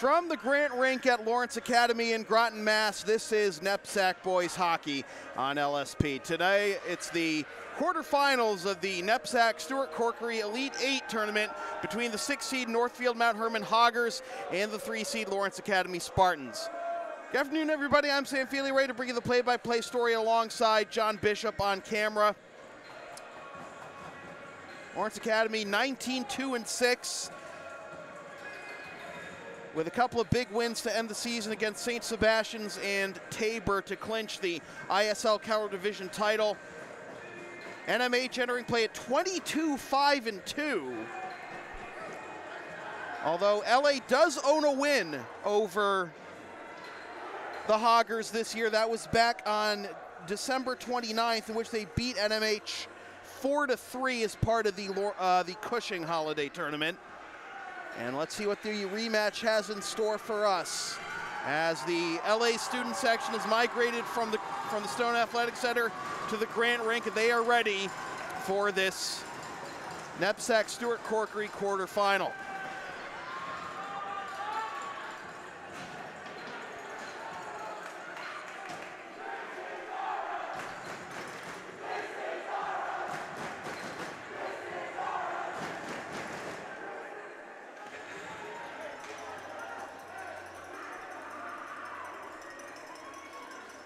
From the Grant Rink at Lawrence Academy in Groton, Mass, this is NEPSAC Boys Hockey on LSP. Today, it's the quarterfinals of the NEPSAC Stuart Corkery Elite 8 tournament between the 6-seed Northfield Mount Herman Hoggers and the 3-seed Lawrence Academy Spartans. Good afternoon, everybody. I'm Sam Feely, ready to bring you the play-by-play story alongside John Bishop on camera. Lawrence Academy 19-2-6. With a couple of big wins to end the season against St. Sebastian's and Tabor to clinch the ISL Keller Division title. NMH entering play at 22-5-2. Although LA does own a win over the Hoggers this year. That was back on December 29th, in which they beat NMH 4-3 as part of the Cushing Holiday Tournament. And let's see what the rematch has in store for us as the LA student section has migrated from the Stone Athletic Center to the Grant Rink, and they are ready for this NEPSAC Stuart Corkery quarterfinal.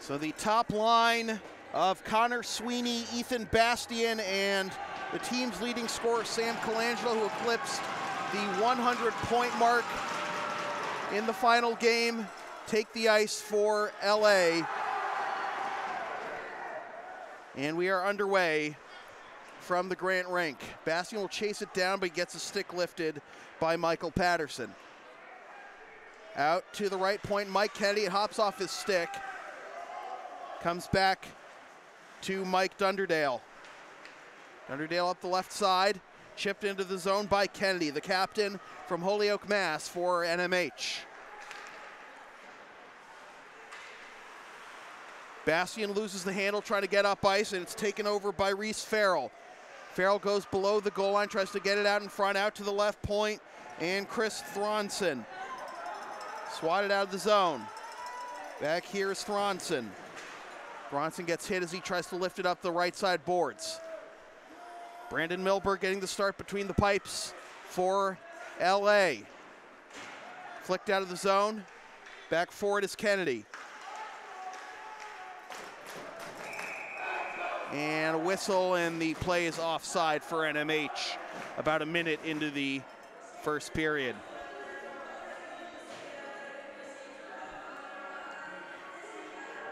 So the top line of Connor Sweeney, Ethan Bastian, and the team's leading scorer, Sam Colangelo, who eclipsed the 100-point mark in the final game, take the ice for LA. And we are underway from the Grant Rink. Bastian will chase it down, but he gets a stick lifted by Michael Patterson. Out to the right point, Mike Kennedy, it hops off his stick. Comes back to Mike Dunderdale. Dunderdale up the left side, chipped into the zone by Kennedy, the captain from Holyoke, Mass for NMH. Bastian loses the handle trying to get up ice, and it's taken over by Reese Farrell. Farrell goes below the goal line, tries to get it out in front, out to the left point, and Chris Thronson swatted out of the zone. Back here is Thronson. Bronson gets hit as he tries to lift it up the right side boards. Brandon Milberg getting the start between the pipes for LA. Flicked out of the zone. Back forward is Kennedy. And a whistle, and the play is offside for NMH about a minute into the first period.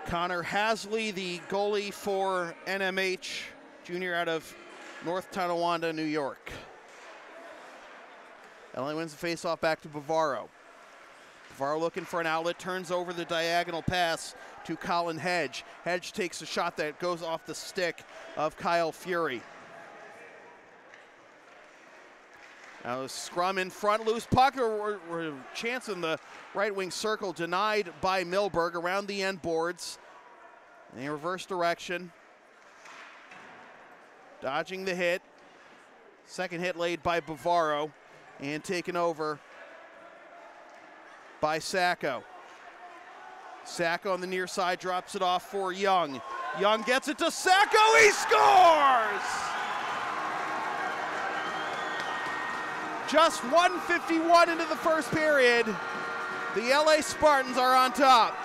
Connor Hasley, the goalie for NMH, junior out of North Tonawanda, New York. LA wins the faceoff back to Bavaro. Bavaro looking for an outlet, turns over the diagonal pass to Colin Hedge. Hedge takes a shot that goes off the stick of Kyle Fury. Now a scrum in front, loose puck, or chance in the right wing circle, denied by Milberg around the end boards. In reverse direction. Dodging the hit. Second hit laid by Bavaro and taken over by Sacco. Sacco on the near side drops it off for Young. Young gets it to Sacco, he scores! Just 1:51 into the first period. The LA Spartans are on top.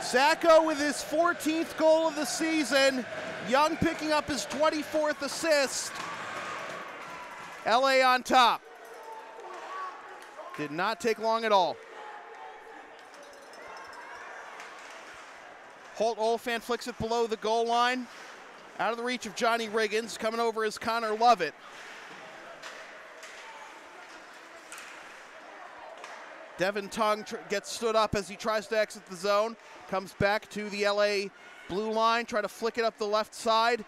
Sacco with his 14th goal of the season. Young picking up his 24th assist. LA on top. Did not take long at all. Holt Oliphant flicks it below the goal line. Out of the reach of Johnny Riggins. Coming over is Connor Lovett. Devin Tung gets stood up as he tries to exit the zone. Comes back to the LA blue line, try to flick it up the left side.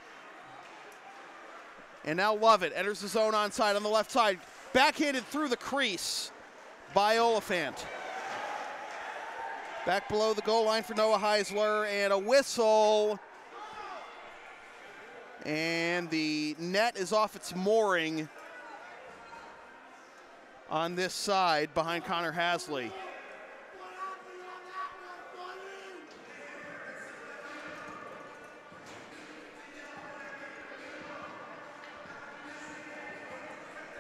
And now Lovett enters the zone onside on the left side. Backhanded through the crease by Oliphant. Back below the goal line for Noah Heisler, and a whistle. And the net is off its mooring on this side behind Connor Hasley.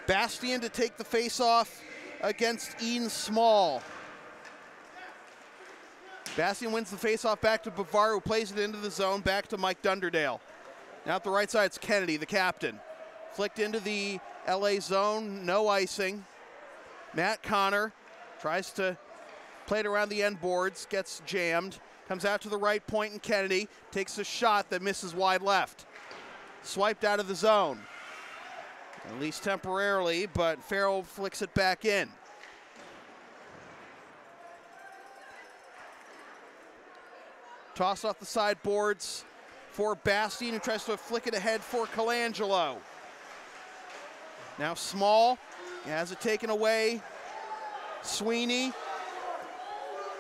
Bastian to take the face-off against Ian Small. Bastian wins the face-off back to Bavar, who plays it into the zone, back to Mike Dunderdale. Now at the right side, it's Kennedy, the captain. Flicked into the LA zone, no icing. Matt Connor tries to play it around the end boards, gets jammed. Comes out to the right point, and Kennedy takes a shot that misses wide left. Swiped out of the zone. At least temporarily, but Farrell flicks it back in. Toss off the sideboards for Bastian, who tries to flick it ahead for Colangelo. Now Small has it taken away. Sweeney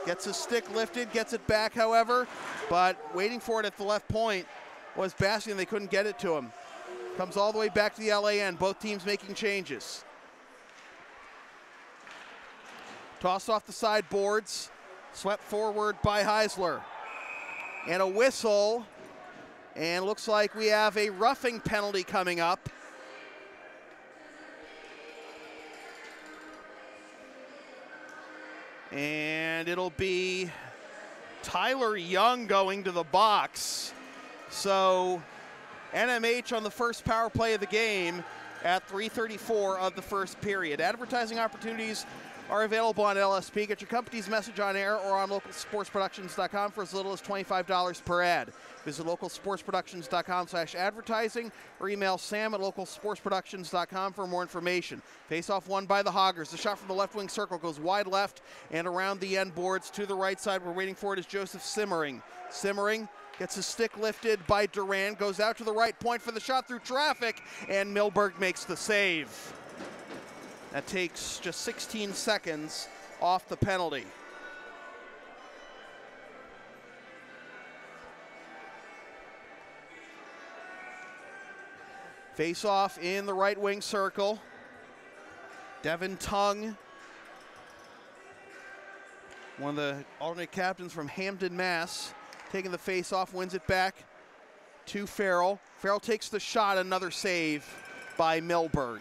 gets his stick lifted, gets it back, however, but waiting for it at the left point was Bastian. They couldn't get it to him. Comes all the way back to the LA end, both teams making changes. Tossed off the sideboards, swept forward by Heisler. And a whistle, and looks like we have a roughing penalty coming up. And it'll be Tyler Young going to the box. So NMH on the first power play of the game at 3:34 of the first period. Advertising opportunities are available on LSP. Get your company's message on air or on localsportsproductions.com for as little as $25 per ad. Visit localsportsproductions.com/advertising or email sam@localsportsproductions.com for more information. Face-off won by the Hoggers. The shot from the left wing circle goes wide left and around the end boards to the right side. We're waiting for it is Joseph Simmering. Simmering gets his stick lifted by Duran, goes out to the right point for the shot through traffic, and Milberg makes the save. That takes just 16 seconds off the penalty. Face off in the right wing circle. Devin Tung, one of the alternate captains from Hamden, Mass, taking the face off, wins it back to Farrell. Farrell takes the shot, another save by Milberg.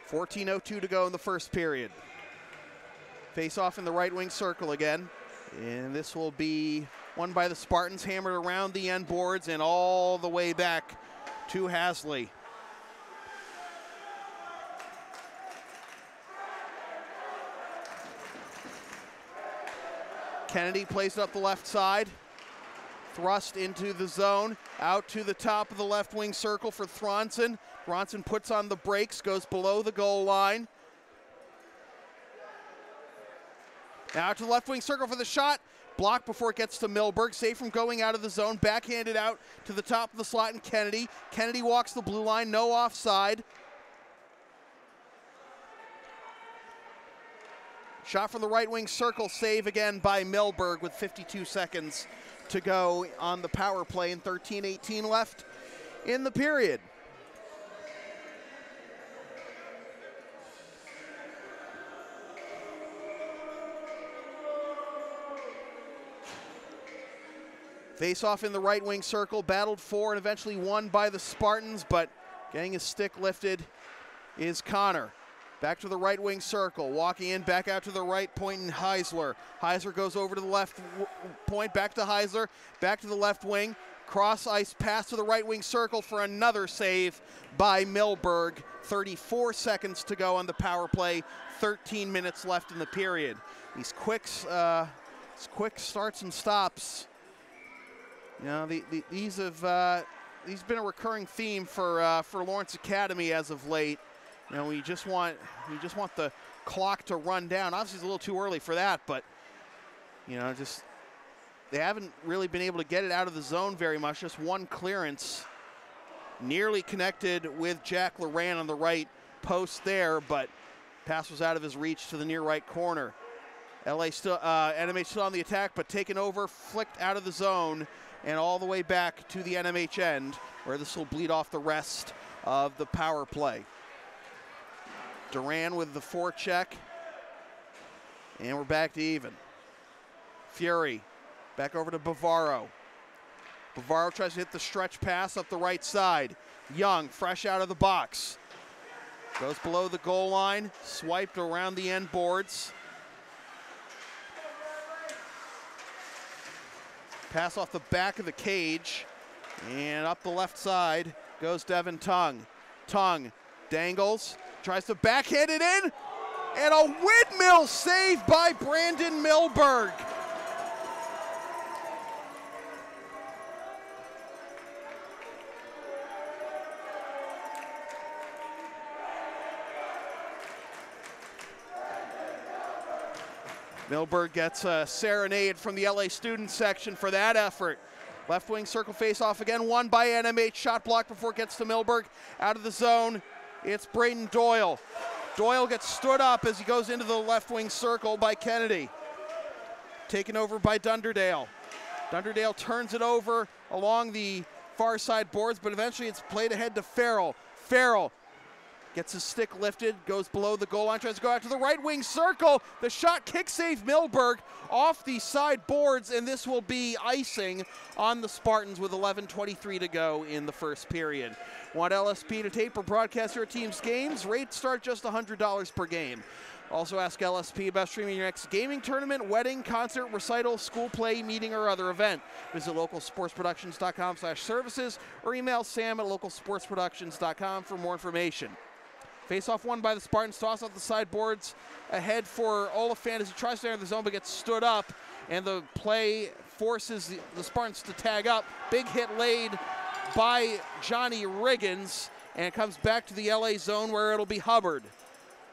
.14:02 to go in the first period. Face off in the right wing circle again. And this will be won by the Spartans, hammered around the end boards and all the way back to Hasley. Kennedy plays it up the left side. Thrust into the zone, out to the top of the left wing circle for Thronson. Thronson puts on the brakes, goes below the goal line. Now to the left wing circle for the shot. Blocked before it gets to Milberg. Safe from going out of the zone. Backhanded out to the top of the slot and Kennedy. Kennedy walks the blue line, no offside. Shot from the right wing circle, save again by Milberg with 52 seconds to go on the power play and 13:18 left in the period. Face off in the right wing circle, battled for and eventually won by the Spartans, but getting his stick lifted is Connor. Back to the right wing circle, walking in, back out to the right point in Heisler. Heisler goes over to the left point, back to Heisler, back to the left wing. Cross ice pass to the right wing circle for another save by Milberg. 34 seconds to go on the power play, 13 minutes left in the period. These quick starts and stops, you know, these been a recurring theme for Lawrence Academy as of late. You know, we just want the clock to run down. Obviously, it's a little too early for that, but you know, just they haven't really been able to get it out of the zone very much. Just one clearance nearly connected with Jack Loran on the right post there, but pass was out of his reach to the near right corner. NMH still on the attack, but taken over, flicked out of the zone, and all the way back to the NMH end, where this will bleed off the rest of the power play. Duran with the forecheck, and we're back to even. Fury back over to Bavaro. Bavaro tries to hit the stretch pass up the right side. Young, fresh out of the box. Goes below the goal line, swiped around the end boards. Pass off the back of the cage, and up the left side goes Devin Tung. Tung dangles, tries to backhand it in, and a windmill save by Brandon Milberg. Milberg gets a serenade from the LA student section for that effort. Left wing circle face off again, won by NMH. Shot blocked before it gets to Milberg. Out of the zone, it's Braden Doyle. Doyle gets stood up as he goes into the left wing circle by Kennedy. Taken over by Dunderdale. Dunderdale turns it over along the far side boards, but eventually it's played ahead to Farrell. Farrell gets his stick lifted, goes below the goal line, tries to go out to the right wing circle. The shot kick save Milberg off the side boards, and this will be icing on the Spartans with 11:23 to go in the first period. Want LSP to tape or broadcast your team's games? Rates start just $100 per game. Also ask LSP about streaming your next gaming tournament, wedding, concert, recital, school play, meeting, or other event. Visit localsportsproductions.com/services or email sam@localsportsproductions.com for more information. Face-off won by the Spartans, toss off the sideboards ahead for Oliphant as he tries to enter the zone but gets stood up, and the play forces the Spartans to tag up. Big hit laid by Johnny Riggins, and it comes back to the LA zone where it'll be Hubbard.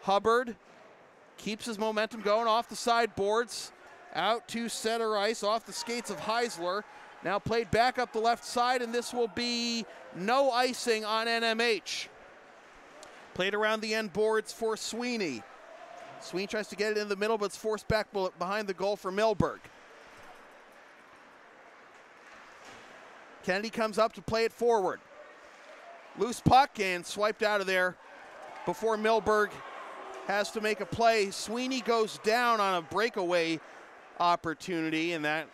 Hubbard keeps his momentum going off the sideboards, out to center ice, off the skates of Heisler. Now played back up the left side, and this will be no icing on NMH. Played around the end boards for Sweeney. Sweeney tries to get it in the middle, but it's forced back behind the goal for Milberg. Kennedy comes up to play it forward. Loose puck and swiped out of there before Milberg has to make a play. Sweeney goes down on a breakaway opportunity, and that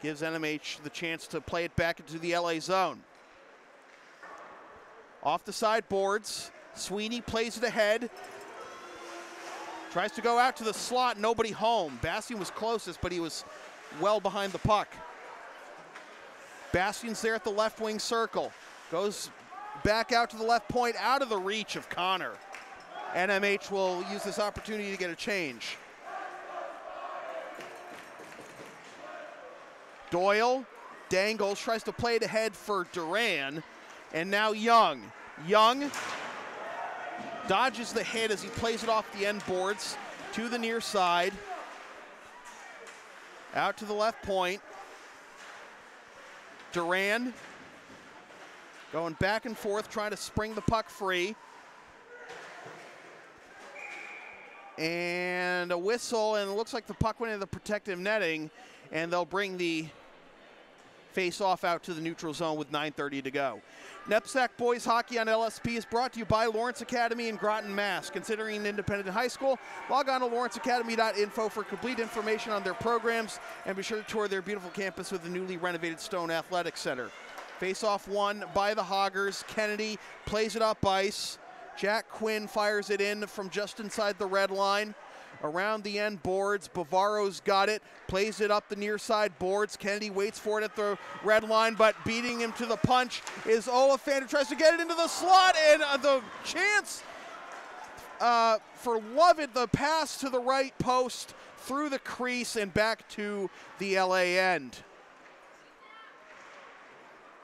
gives NMH the chance to play it back into the LA zone. Off the sideboards, Sweeney plays it ahead. Tries to go out to the slot, nobody home. Bastian was closest, but he was well behind the puck. Bastian's there at the left wing circle. Goes back out to the left point, out of the reach of Connor. NMH will use this opportunity to get a change. Doyle dangles, tries to play it ahead for Duran. And now Young. Young dodges the hit as he plays it off the end boards to the near side. Out to the left point. Duran going back and forth, trying to spring the puck free. And a whistle, and it looks like the puck went into the protective netting, and they'll bring the face-off out to the neutral zone with 9:30 to go. NEPSAC Boys Hockey on LSP is brought to you by Lawrence Academy in Groton, Mass. Considering an independent high school, log on to lawrenceacademy.info for complete information on their programs, and be sure to tour their beautiful campus with the newly renovated Stone Athletic Center. Face-off won by the Hoggers. Kennedy plays it up ice. Jack Quinn fires it in from just inside the red line. Around the end boards, Bavaro's got it, plays it up the near side boards. Kennedy waits for it at the red line, but beating him to the punch is Oliphant, who tries to get it into the slot, and the chance for Lovett, the pass to the right post, through the crease and back to the LA end.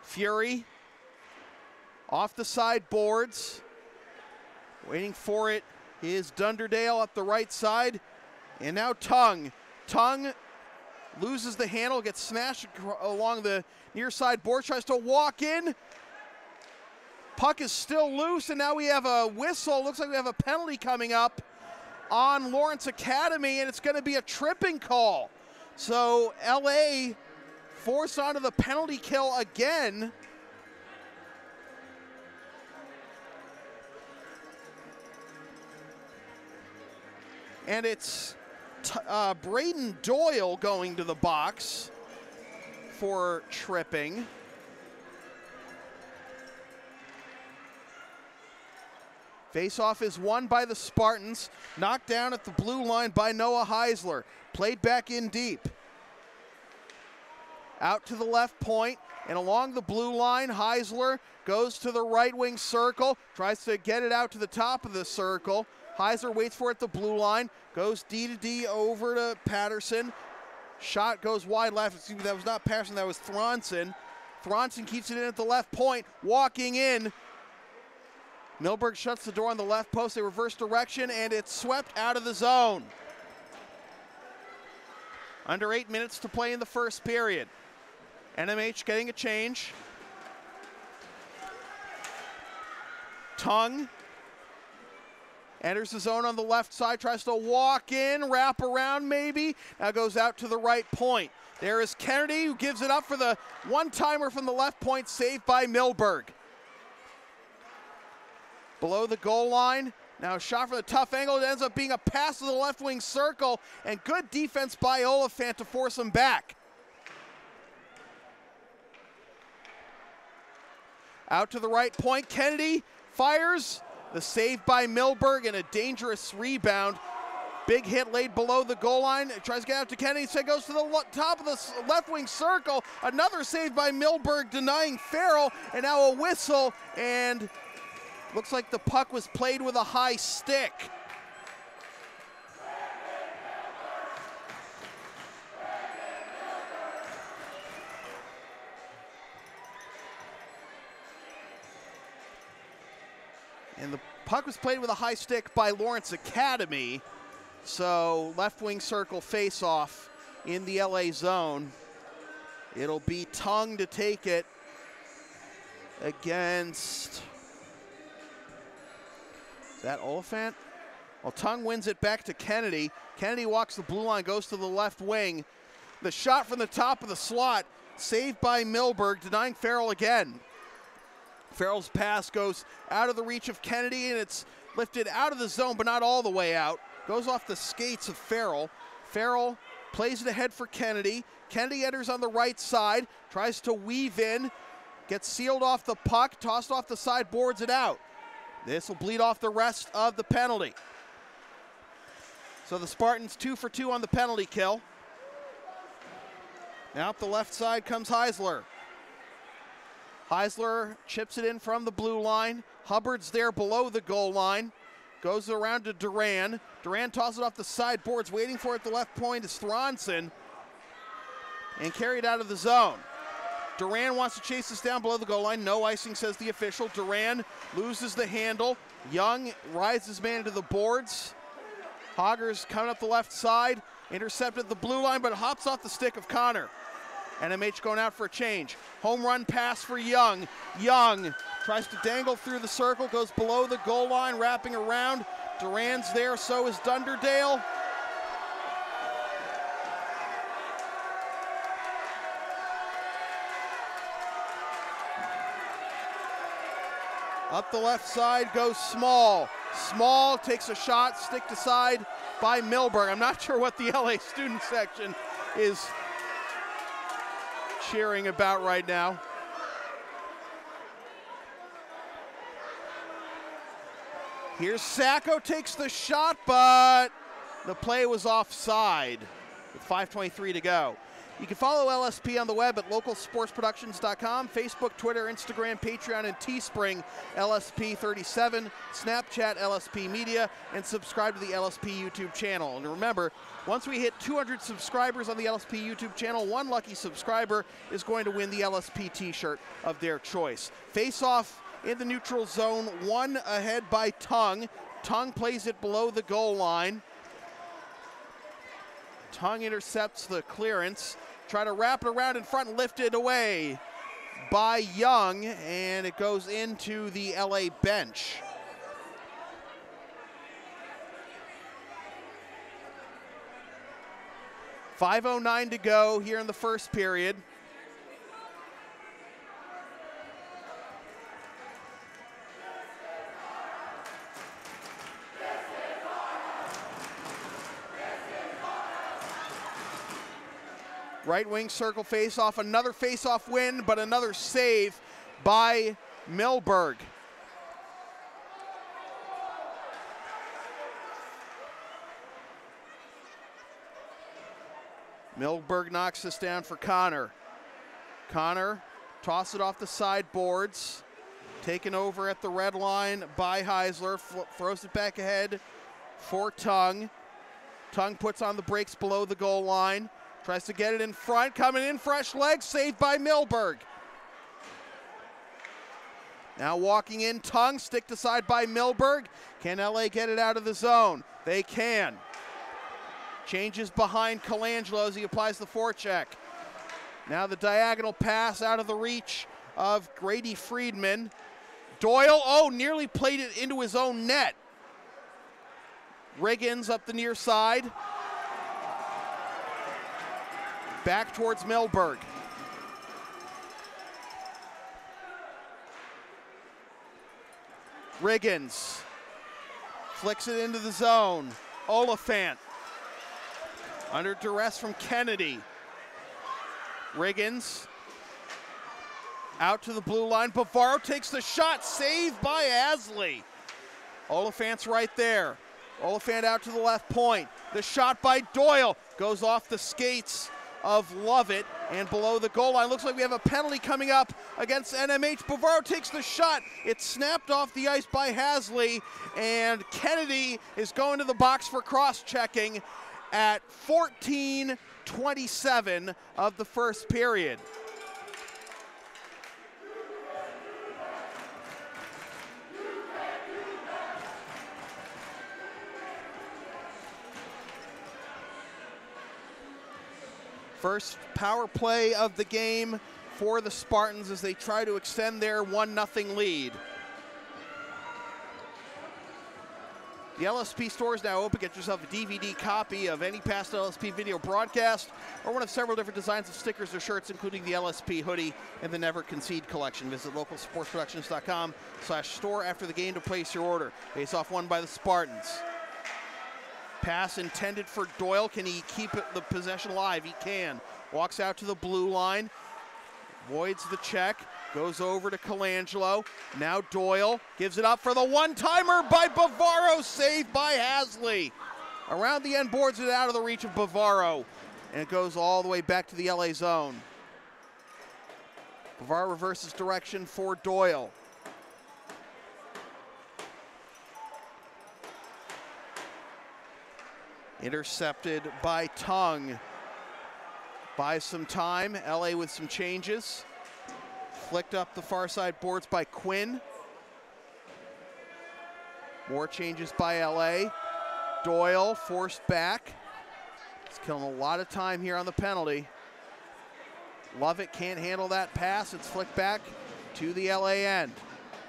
Fury off the side boards, waiting for it is Dunderdale up the right side, and now Tung. Tung loses the handle, gets smashed along the near side board, tries to walk in, Puck is still loose, and now we have a whistle. Looks like we have a penalty coming up on Lawrence Academy, and it's going to be a tripping call. So LA forced onto the penalty kill again. And it's Braden Doyle going to the box for tripping. Faceoff is won by the Spartans. Knocked down at the blue line by Noah Heisler. Played back in deep. Out to the left point and along the blue line, Heisler goes to the right wing circle. Tries to get it out to the top of the circle. Heisler waits for it at the blue line. Goes D to D over to Patterson. Shot goes wide left. Excuse me, that was not Patterson, that was Thronson. Thronson keeps it in at the left point. Walking in. Milberg shuts the door on the left post. They reverse direction, and it's swept out of the zone. Under 8 minutes to play in the first period. NMH getting a change. Tongue enters the zone on the left side, tries to walk in, wrap around maybe. Now goes out to the right point. There is Kennedy, who gives it up for the one-timer from the left point, saved by Milberg. Below the goal line, now a shot for the tough angle. It ends up being a pass to the left wing circle, and good defense by Oliphant to force him back. Out to the right point, Kennedy fires. The save by Milberg and a dangerous rebound. Big hit laid below the goal line. It tries to get out to Kennedy. So it goes to the top of the left wing circle. Another save by Milberg denying Farrell. And now a whistle. And looks like the puck was played with a high stick. And the puck was played with a high stick by Lawrence Academy. So left wing circle face-off in the LA zone. It'll be Tongue to take it against, is that Oliphant? Well, Tongue wins it back to Kennedy. Kennedy walks the blue line, goes to the left wing. The shot from the top of the slot, saved by Milberg, denying Farrell again. Farrell's pass goes out of the reach of Kennedy, and it's lifted out of the zone, but not all the way out. Goes off the skates of Farrell. Farrell plays it ahead for Kennedy. Kennedy enters on the right side, tries to weave in, gets sealed off the puck, tossed off the side, boards it out. This will bleed off the rest of the penalty. So the Spartans 2 for 2 on the penalty kill. Now up the left side comes Heisler. Heisler chips it in from the blue line. Hubbard's there below the goal line. Goes around to Duran. Duran tosses it off the sideboards. Waiting for it at the left point is Thronson. And carried out of the zone. Duran wants to chase this down below the goal line. No icing, says the official. Duran loses the handle. Young rides his man to the boards. Hoggers coming up the left side. Intercepted the blue line, but hops off the stick of Connor. NMH going out for a change. Home run pass for Young. Young tries to dangle through the circle, goes below the goal line, wrapping around. Duran's there, so is Dunderdale. Up the left side goes Small. Small takes a shot, stick to side by Milberg. I'm not sure what the LA student section is cheering about right now. Here's Sacco, takes the shot, but the play was offside with 5:23 to go. You can follow LSP on the web at localsportsproductions.com, Facebook, Twitter, Instagram, Patreon, and Teespring, LSP37, Snapchat, LSP Media, and subscribe to the LSP YouTube channel. And remember, once we hit 200 subscribers on the LSP YouTube channel, one lucky subscriber is going to win the LSP t-shirt of their choice. Face-off in the neutral zone, one ahead by Tongue. Tongue plays it below the goal line. Tongue intercepts the clearance. Try to wrap it around in front and lift it away by Young, and it goes into the LA bench. .509 to go here in the first period. Right wing circle face-off, another face-off win, but another save by Milberg. Milberg knocks this down for Connor. Connor tosses it off the sideboards. Taken over at the red line by Heisler, throws it back ahead for Tung. Tung puts on the brakes below the goal line. Tries to get it in front, coming in, fresh legs, saved by Milberg. Now walking in, Tung, sticked aside by Milberg. Can LA get it out of the zone? They can. Changes behind Colangelo as he applies the forecheck. Now the diagonal pass out of the reach of Grady Friedman. Doyle, nearly played it into his own net. Riggins up the near side. Back towards Milberg. Riggins flicks it into the zone. Oliphant under duress from Kennedy. Riggins out to the blue line. Bavaro takes the shot, saved by Asley. Oliphant's right there. Oliphant out to the left point. The shot by Doyle goes off the skates of Lovett and below the goal line. Looks like we have a penalty coming up against NMH. Bavaro takes the shot. It's snapped off the ice by Hasley, and Kennedy is going to the box for cross-checking at 14:27 of the first period. First power play of the game for the Spartans as they try to extend their 1-0 lead. The LSP store is now open. Get yourself a DVD copy of any past LSP video broadcast or one of several different designs of stickers or shirts, including the LSP hoodie and the Never Concede collection. Visit localsportsproductions.com/store after the game to place your order. Face off won by the Spartans. Pass intended for Doyle. Can he keep the possession alive? He can. Walks out to the blue line. Voids the check. Goes over to Colangelo. Now Doyle gives it up for the one-timer by Bavaro. Saved by Hasley. Around the end boards it out of the reach of Bavaro. And it goes all the way back to the LA zone. Bavaro reverses direction for Doyle. Intercepted by Tung. Buys some time. LA with some changes. Flicked up the far side boards by Quinn. More changes by LA. Doyle forced back. He's killing a lot of time here on the penalty. Lovett can't handle that pass. It's flicked back to the LA end.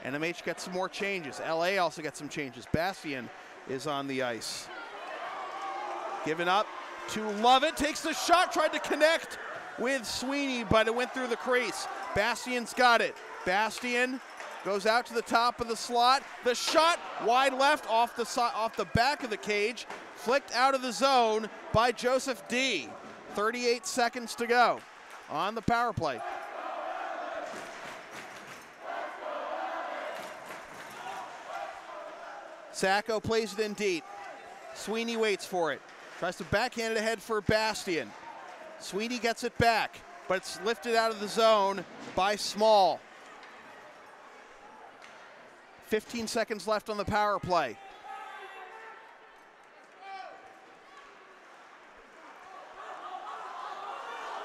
NMH gets some more changes. LA also gets some changes. Bastian is on the ice. Given up to Lovett, takes the shot, tried to connect with Sweeney, but it went through the crease. Bastian's got it. Bastian goes out to the top of the slot. The shot wide left off the back of the cage, flicked out of the zone by Joseph D. 38 seconds to go on the power play. Sacco plays it in deep. Sweeney waits for it. Tries to backhand it ahead for Bastian. Sweeney gets it back, but it's lifted out of the zone by Small. 15 seconds left on the power play.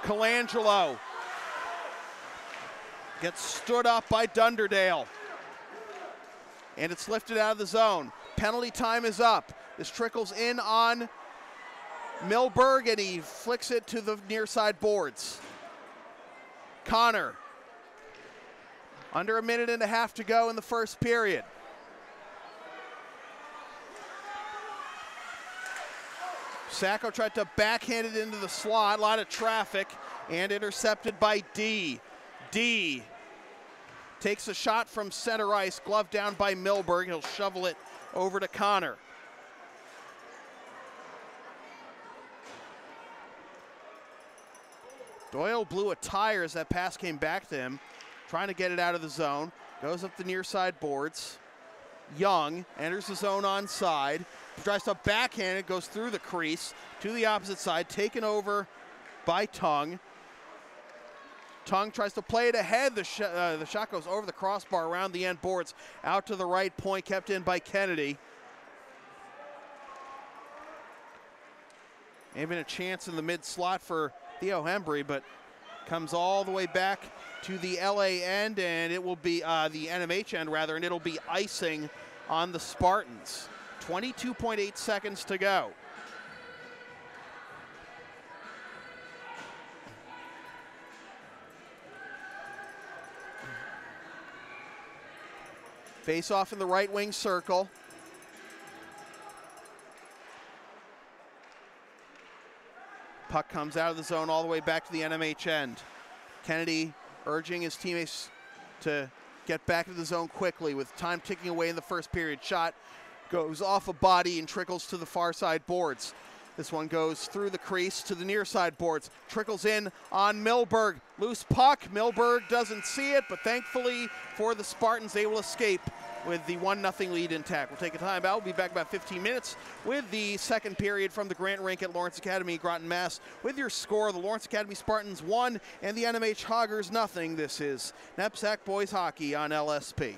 Colangelo gets stood up by Dunderdale. And it's lifted out of the zone. Penalty time is up. This trickles in on Milberg, and he flicks it to the near side boards. Connor Under a minute and a half to go in the first period. Sacco tried to backhand it into the slot, a lot of traffic, and intercepted by D. D takes a shot from center ice, glove down by Milberg. He'll shovel it over to Connor. Doyle blew a tire as that pass came back to him, trying to get it out of the zone. Goes up the near side boards. Young enters the zone onside, tries to backhand it, goes through the crease to the opposite side, taken over by Tongue. Tongue tries to play it ahead. The shot goes over the crossbar around the end boards, out to the right point, kept in by Kennedy. Maybe a chance in the mid slot for Theo Hembry, but comes all the way back to the LA end, and it will be the NMH end rather, and it'll be icing on the Spartans. 22.8 seconds to go. Face off in the right wing circle. Puck comes out of the zone all the way back to the NMH end. Kennedy urging his teammates to get back into the zone quickly with time ticking away in the first period. Shot goes off a body and trickles to the far side boards. This one goes through the crease to the near side boards. Trickles in on Milberg. Loose puck. Milberg doesn't see it, but thankfully for the Spartans, they will escape with the 1-0 lead intact. We'll take a timeout. We'll be back about 15 minutes with the second period from the Grant Rink at Lawrence Academy, Groton, Mass. With your score, the Lawrence Academy Spartans 1 and the NMH Hoggers 0. This is NEPSAC Boys Hockey on LSP.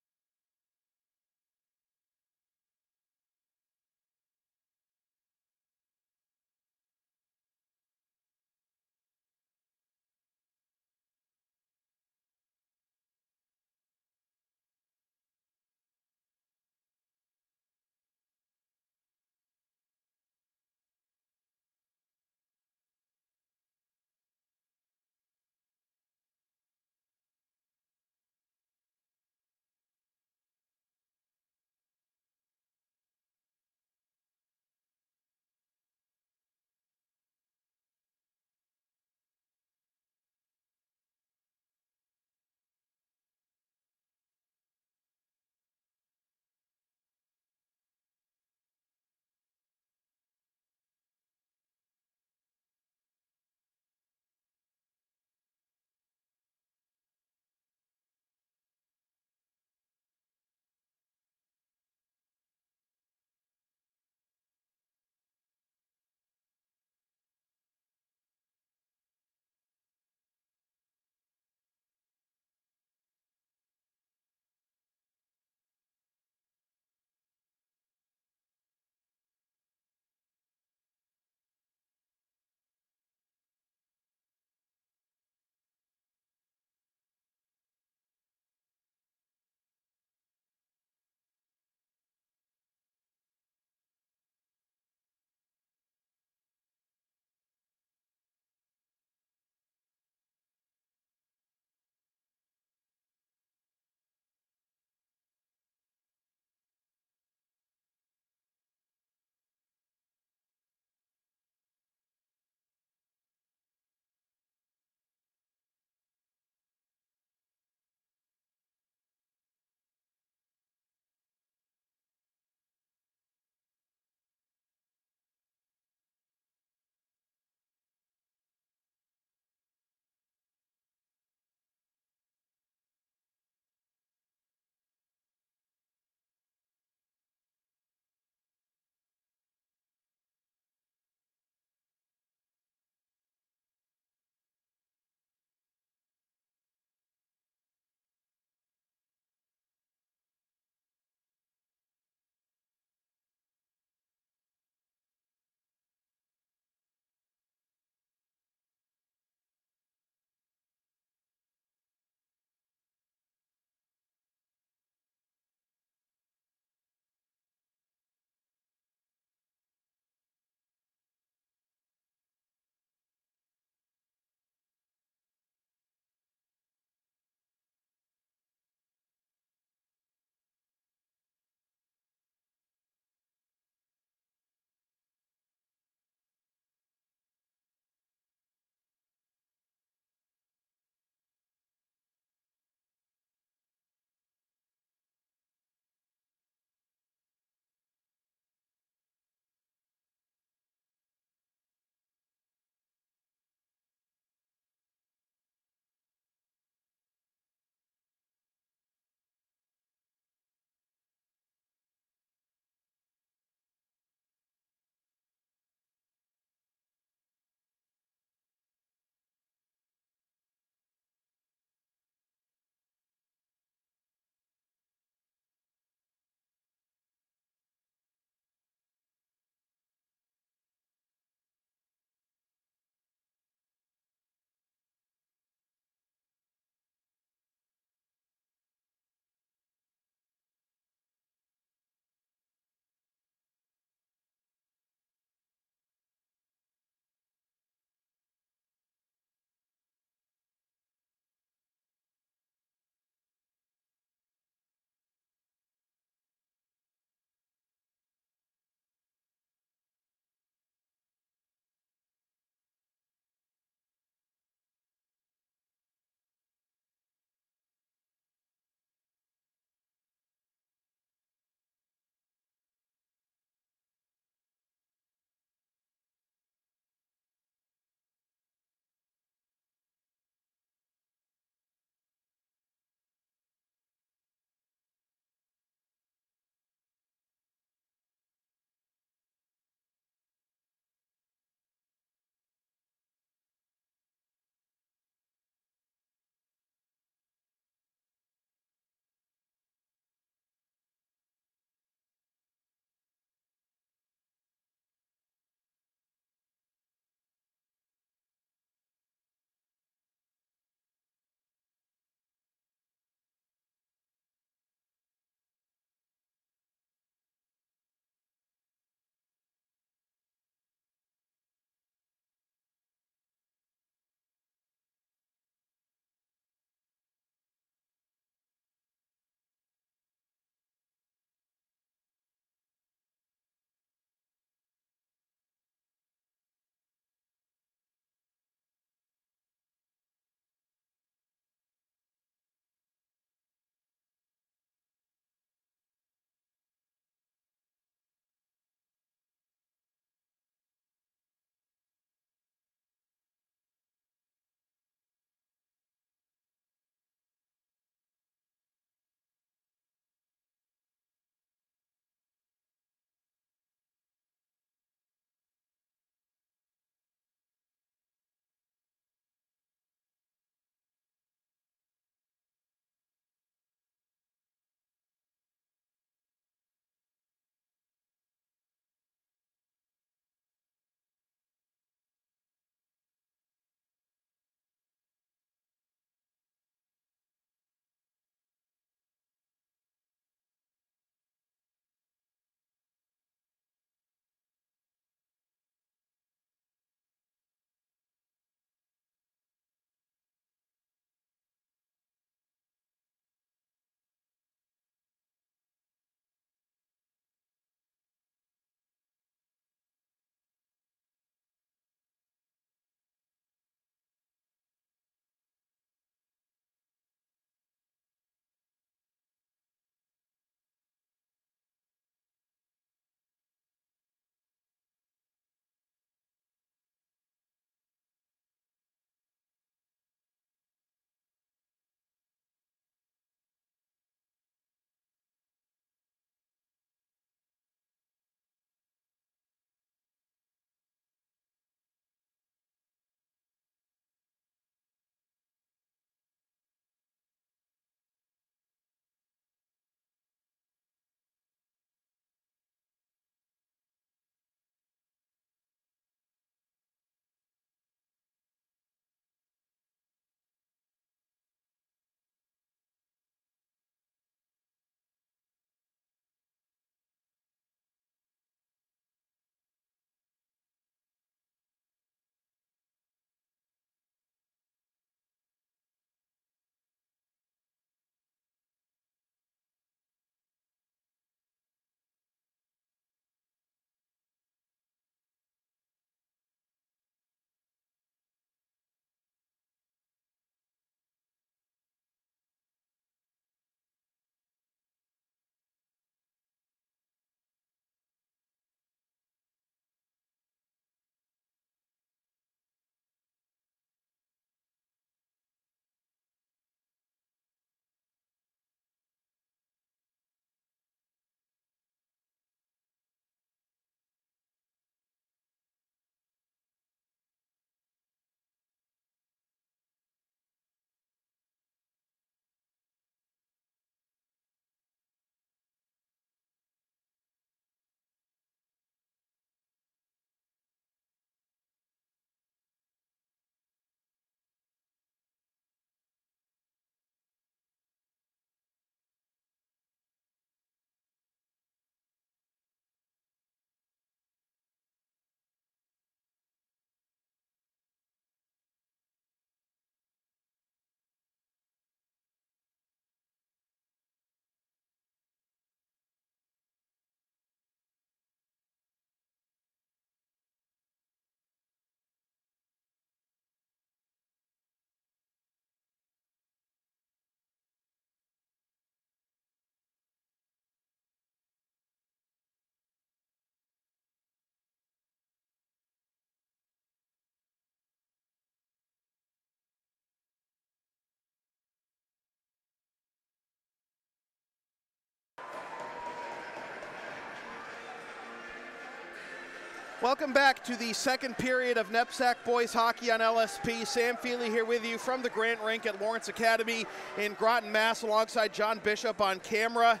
Welcome back to the second period of NEPSAC boys hockey on LSP. Sam Feely here with you from the Grant Rink at Lawrence Academy in Groton, Mass, alongside John Bishop on camera.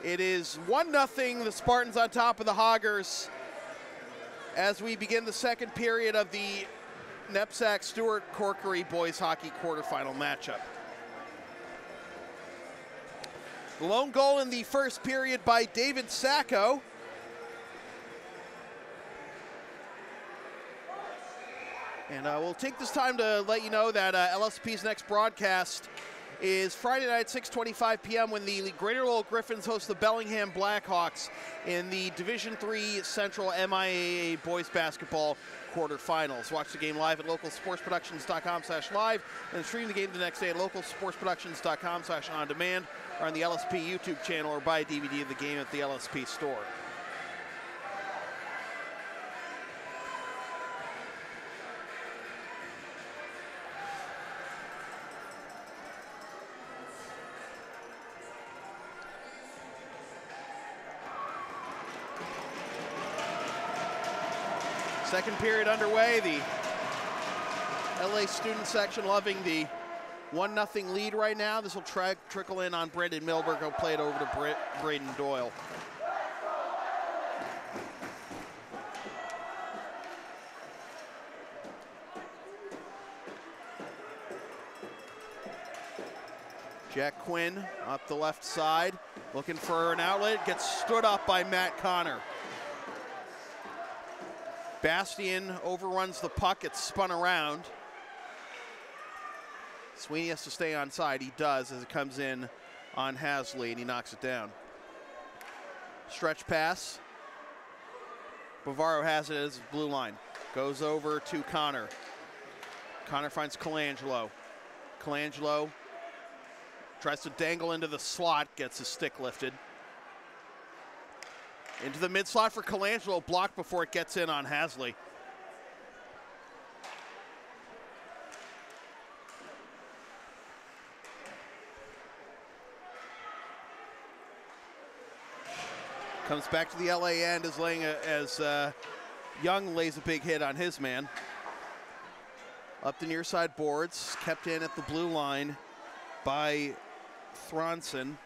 It is 1-0, the Spartans on top of the Hoggers as we begin the second period of the NEPSAC Stuart Corkery boys hockey quarterfinal matchup. The lone goal in the first period by David Sacco. And we'll take this time to let you know that LSP's next broadcast is Friday night at 6:25 p.m. when the Greater Lowell Griffins host the Bellingham Blackhawks in the Division III Central MIAA Boys Basketball quarterfinals. Watch the game live at localsportsproductions.com/live and stream the game the next day at localsportsproductions.com/on-demand or on the LSP YouTube channel, or buy a DVD of the game at the LSP store. Second period underway. The LA student section loving the 1-0 lead right now. This will trickle in on Brendan Milberg. He'll play it over to Braden Doyle. Jack Quinn up the left side, looking for an outlet. Gets stood up by Matt Connor. Bastian overruns the puck, it's spun around. Sweeney has to stay on side, he does as it comes in on Hasley and he knocks it down. Stretch pass. Bavaro has it as blue line. Goes over to Connor. Connor finds Colangelo. Colangelo tries to dangle into the slot, gets his stick lifted. Into the mid slot for Colangelo, blocked before it gets in on Hasley. Comes back to the LA end as Young lays a big hit on his man. Up the near side boards, kept in at the blue line by Thronson.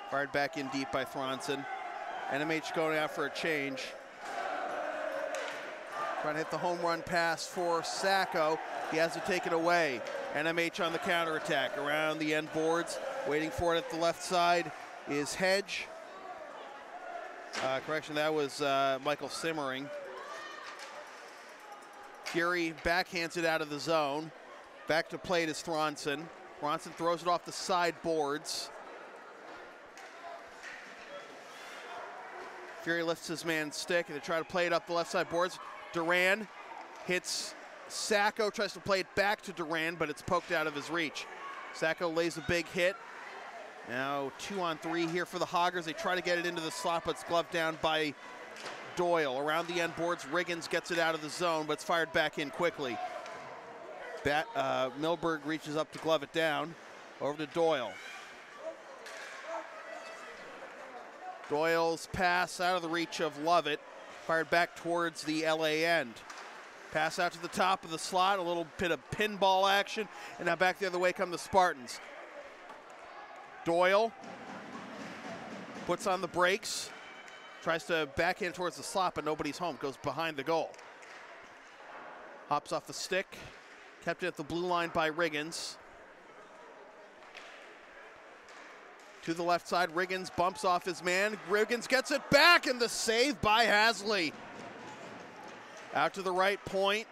Fired back in deep by Thronson. NMH going out for a change. Trying to hit the home run pass for Sacco. He has to take it away. NMH on the counterattack around the end boards. Waiting for it at the left side is Hedge. Correction, that was Michael Simmering. Fury backhands it out of the zone. Back to plate is Thronson. Thronson throws it off the side boards. Fury lifts his man's stick and they try to play it up the left side boards. Duran hits Sacco, tries to play it back to Duran, but it's poked out of his reach. Sacco lays a big hit. Now 2-on-3 here for the Hoggers. They try to get it into the slot, but it's gloved down by Doyle. Around the end boards, Riggins gets it out of the zone, but it's fired back in quickly. Milberg reaches up to glove it down. Over to Doyle. Doyle's pass out of the reach of Lovett, fired back towards the LA end. Pass out to the top of the slot, a little bit of pinball action, and now back the other way come the Spartans. Doyle puts on the brakes, tries to backhand towards the slot, but nobody's home, goes behind the goal. Hops off the stick, kept it at the blue line by Riggins. To the left side, Riggins bumps off his man. Riggins gets it back, and the save by Hasley. Out to the right point.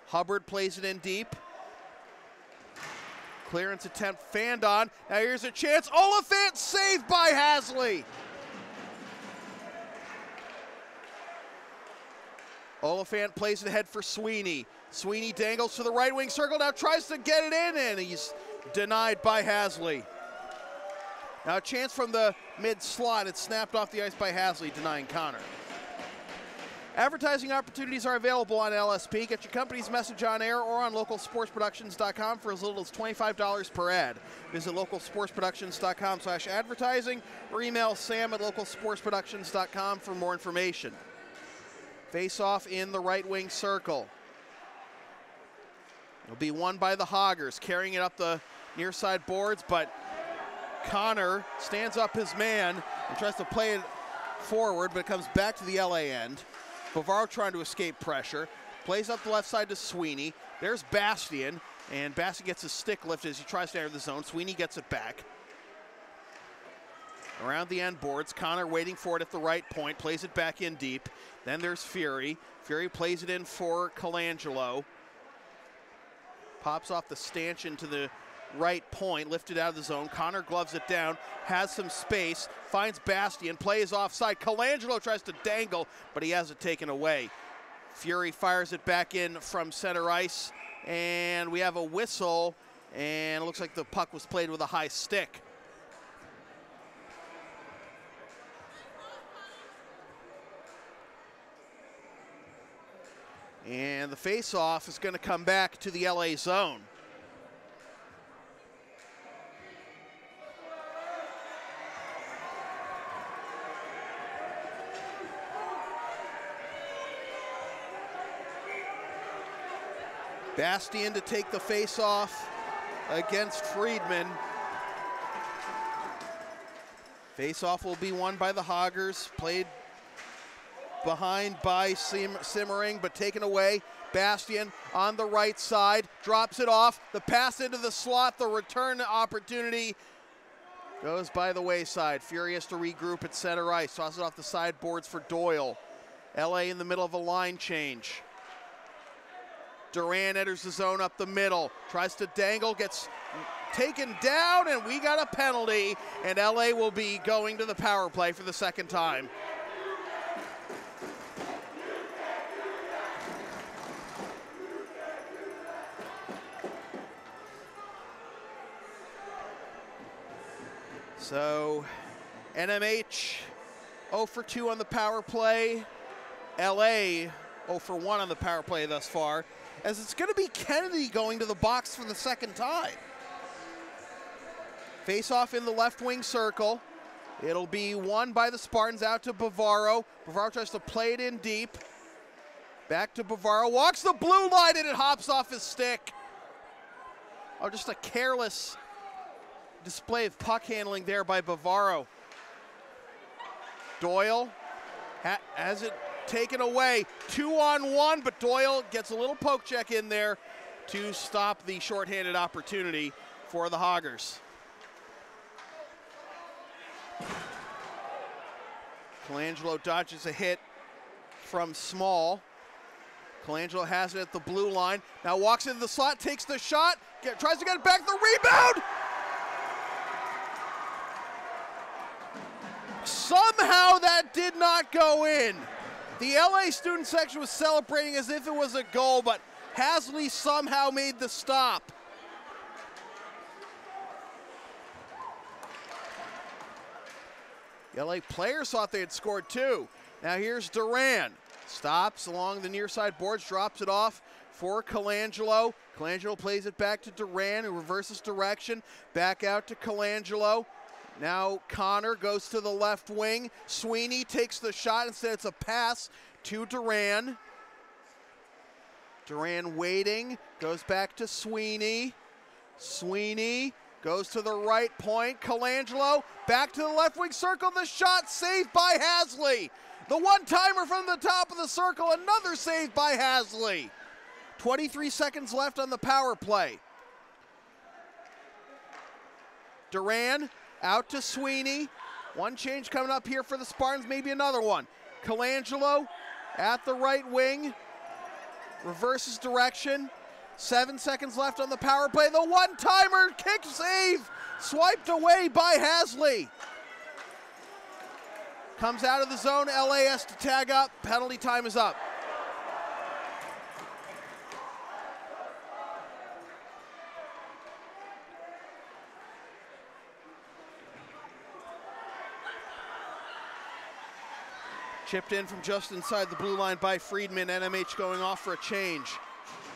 Hubbard plays it in deep. Clearance attempt fanned on. Now here's a chance. Oliphant saved by Hasley. Oliphant plays it ahead for Sweeney. Sweeney dangles to the right wing circle, now tries to get it in, and he's denied by Hasley. Now a chance from the mid slot. It's snapped off the ice by Hasley, denying Connor. Advertising opportunities are available on LSP. Get your company's message on air or on localsportsproductions.com for as little as $25 per ad. Visit localsportsproductions.com/advertising or email sam@localsportsproductions.com for more information. Face-off in the right wing circle. It'll be won by the Hoggers, carrying it up the near side boards, but Connor stands up his man and tries to play it forward, but it comes back to the LA end. Bavaro trying to escape pressure, plays up the left side to Sweeney. There's Bastian, and Bastian gets his stick lifted as he tries to enter the zone. Sweeney gets it back. Around the end boards, Connor waiting for it at the right point, plays it back in deep. Then there's Fury. Fury plays it in for Colangelo. Pops off the stanchion to the right point, lifted out of the zone. Connor gloves it down, has some space, finds Bastian, plays offside. Colangelo tries to dangle, but he has it taken away. Fury fires it back in from center ice, and we have a whistle, and it looks like the puck was played with a high stick. And the face-off is going to come back to the LA zone. Bastian to take the face-off against Friedman. Face-off will be won by the Hoggers, played behind by Simmering, but taken away. Bastian on the right side, drops it off. The pass into the slot, the return opportunity goes by the wayside. Furious to regroup at center ice, tosses it off the sideboards for Doyle. LA in the middle of a line change. Duran enters the zone up the middle, tries to dangle, gets taken down, and we got a penalty, and LA will be going to the power play for the second time. So NMH 0 for 2 on the power play. LA 0 for 1 on the power play thus far, as it's going to be Kennedy going to the box for the second time. Face-off in the left wing circle. It'll be won by the Spartans out to Bavaro. Bavaro tries to play it in deep. Back to Bavaro, walks the blue line, and it hops off his stick. Oh, just a careless display of puck handling there by Bavaro. Doyle has it taken away. 2-on-1, but Doyle gets a little poke check in there to stop the shorthanded opportunity for the Hoggers. Colangelo dodges a hit from Small. Colangelo has it at the blue line. Now walks into the slot, takes the shot, tries to get it back, the rebound! Somehow that did not go in. The LA student section was celebrating as if it was a goal, but Hasley somehow made the stop. The LA players thought they had scored too. Now here's Duran. Stops along the near side boards, drops it off for Colangelo. Colangelo plays it back to Duran, who reverses direction. Back out to Colangelo. Now Connor goes to the left wing. Sweeney takes the shot. Instead, it's a pass to Duran. Duran waiting, goes back to Sweeney. Sweeney goes to the right point. Colangelo back to the left wing circle. The shot saved by Hasley. The one-timer from the top of the circle. Another save by Hasley. 23 seconds left on the power play. Duran out to Sweeney. One change coming up here for the Spartans, maybe another one. Colangelo at the right wing. Reverses direction. 7 seconds left on the power play. The one-timer kick save. Swiped away by Hasley. Comes out of the zone. LA has to tag up. Penalty time is up. Chipped in from just inside the blue line by Friedman. NMH going off for a change.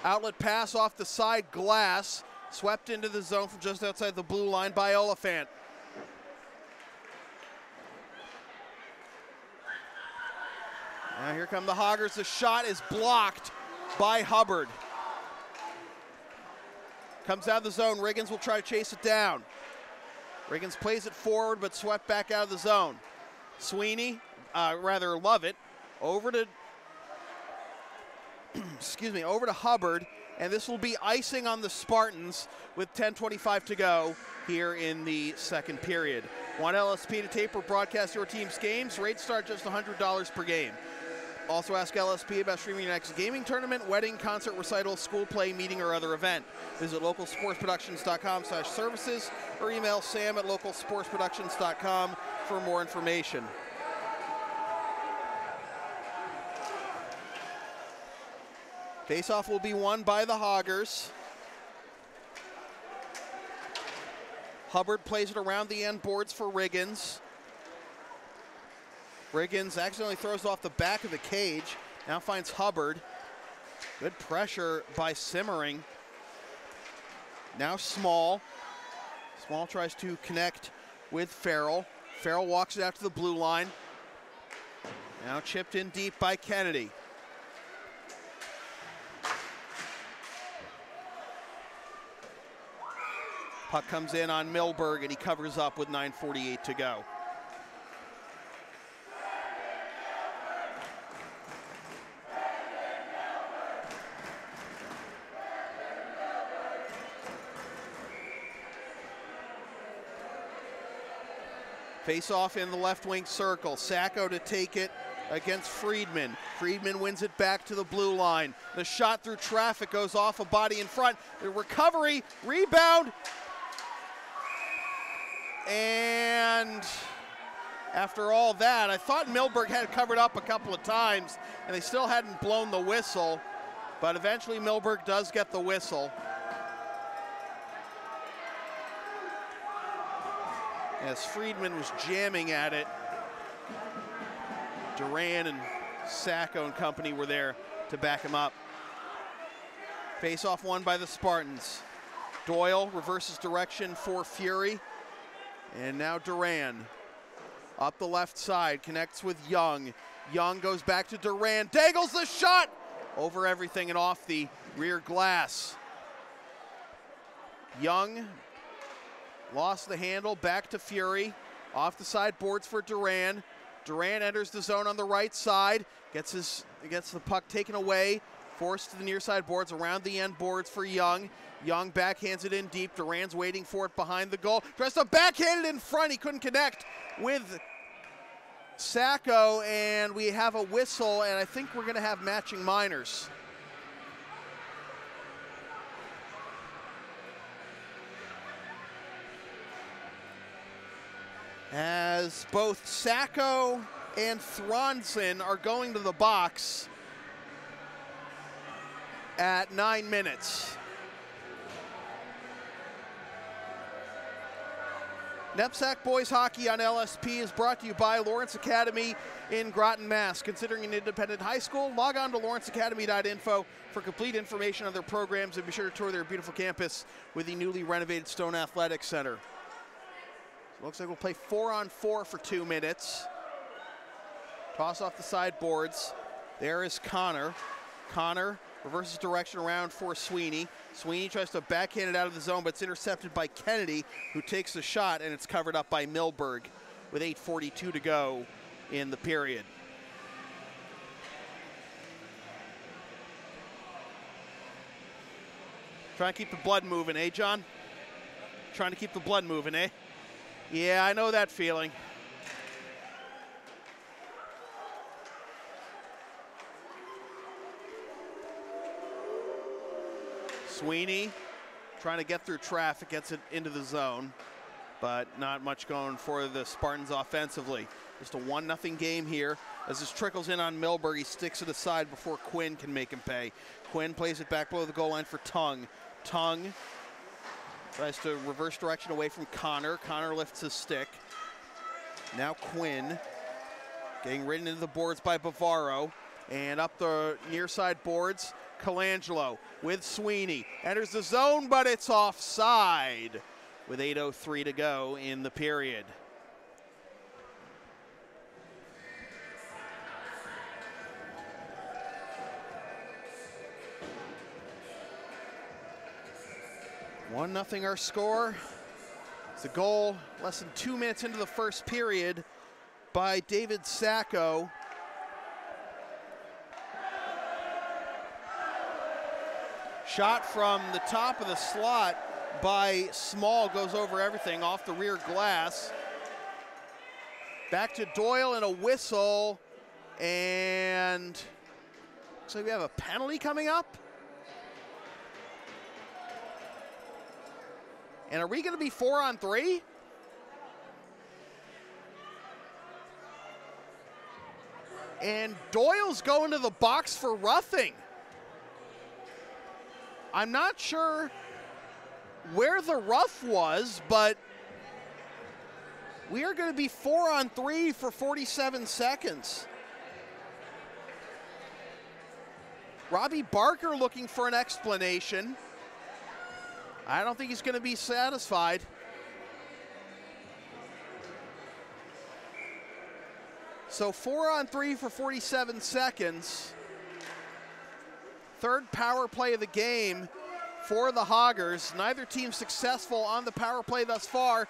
Outlet pass off the side glass. Swept into the zone from just outside the blue line by Oliphant. Now here come the Hoggers. The shot is blocked by Hubbard. Comes out of the zone. Riggins will try to chase it down. Riggins plays it forward, but swept back out of the zone. Sweeney, Lovett, over to, over to Hubbard, and this will be icing on the Spartans with 10:25 to go here in the second period. Want LSP to tape or broadcast your team's games? Rates start just $100 per game. Also ask LSP about streaming your next gaming tournament, wedding, concert, recital, school play, meeting, or other event. Visit localsportsproductions.com/services or email sam@localsportsproductions.com for more information. Faceoff will be won by the Hoggers. Hubbard plays it around the end boards for Riggins. Riggins accidentally throws it off the back of the cage. Now finds Hubbard. Good pressure by Simmering. Now Small. Small tries to connect with Farrell. Farrell walks it out to the blue line. Now chipped in deep by Kennedy. Puck comes in on Milberg and he covers up with 9:48 to go. Face off in the left wing circle. Sacco to take it against Friedman. Friedman wins it back to the blue line. The shot through traffic goes off a body in front. The recovery, rebound. And after all that, I thought Milberg had covered up a couple of times and they still hadn't blown the whistle. But eventually Milberg does get the whistle. As Friedman was jamming at it, Duran and Sacco and company were there to back him up. Face-off won by the Spartans. Doyle reverses direction for Fury. And now Duran up the left side, connects with Young. Young goes back to Duran, dangles the shot over everything and off the rear glass. Young lost the handle, back to Fury. Off the side boards for Duran. Duran enters the zone on the right side, gets the puck taken away, forced to the near side boards, around the end boards for Young. Young backhands it in deep. Duran's waiting for it behind the goal. Tries to backhand it in front. He couldn't connect with Sacco, and we have a whistle, and I think we're going to have matching minors. As both Sacco and Thronson are going to the box at 9 minutes. NEPSAC Boys Hockey on LSP is brought to you by Lawrence Academy in Groton, Mass. Considering an independent high school, log on to lawrenceacademy.info for complete information on their programs and be sure to tour their beautiful campus with the newly renovated Stone Athletic Center. So looks like we'll play 4-on-4 for 2 minutes. Toss off the side boards. There is Connor. Connor reverses direction around for Sweeney. Sweeney tries to backhand it out of the zone, but it's intercepted by Kennedy, who takes the shot, and it's covered up by Milberg with 8:42 to go in the period. Trying to keep the blood moving, eh, John? Trying to keep the blood moving, eh? Yeah, I know that feeling. Sweeney trying to get through traffic, gets it into the zone, but not much going for the Spartans offensively. Just a 1-0 game here. As this trickles in on Milberg, he sticks it aside before Quinn can make him pay. Quinn plays it back below the goal line for Tung. Tung tries to reverse direction away from Connor. Connor lifts his stick. Now Quinn Getting ridden into the boards by Bavaro. And up the near side boards, Colangelo with Sweeney. Enters the zone, but it's offside with 8:03 to go in the period. One nothing our score. It's a goal less than 2 minutes into the first period by David Sacco. Shot from the top of the slot by Small, goes over everything off the rear glass. Back to Doyle and a whistle, and looks like we have a penalty coming up. And are we going to be 4-on-3? And Doyle's going to the box for roughing. I'm not sure where the rough was, but we are going to be 4-on-3 for 47 seconds. Robbie Barker looking for an explanation. I don't think he's going to be satisfied. So 4-on-3 for 47 seconds. Third power play of the game for the Hoggers. Neither team successful on the power play thus far.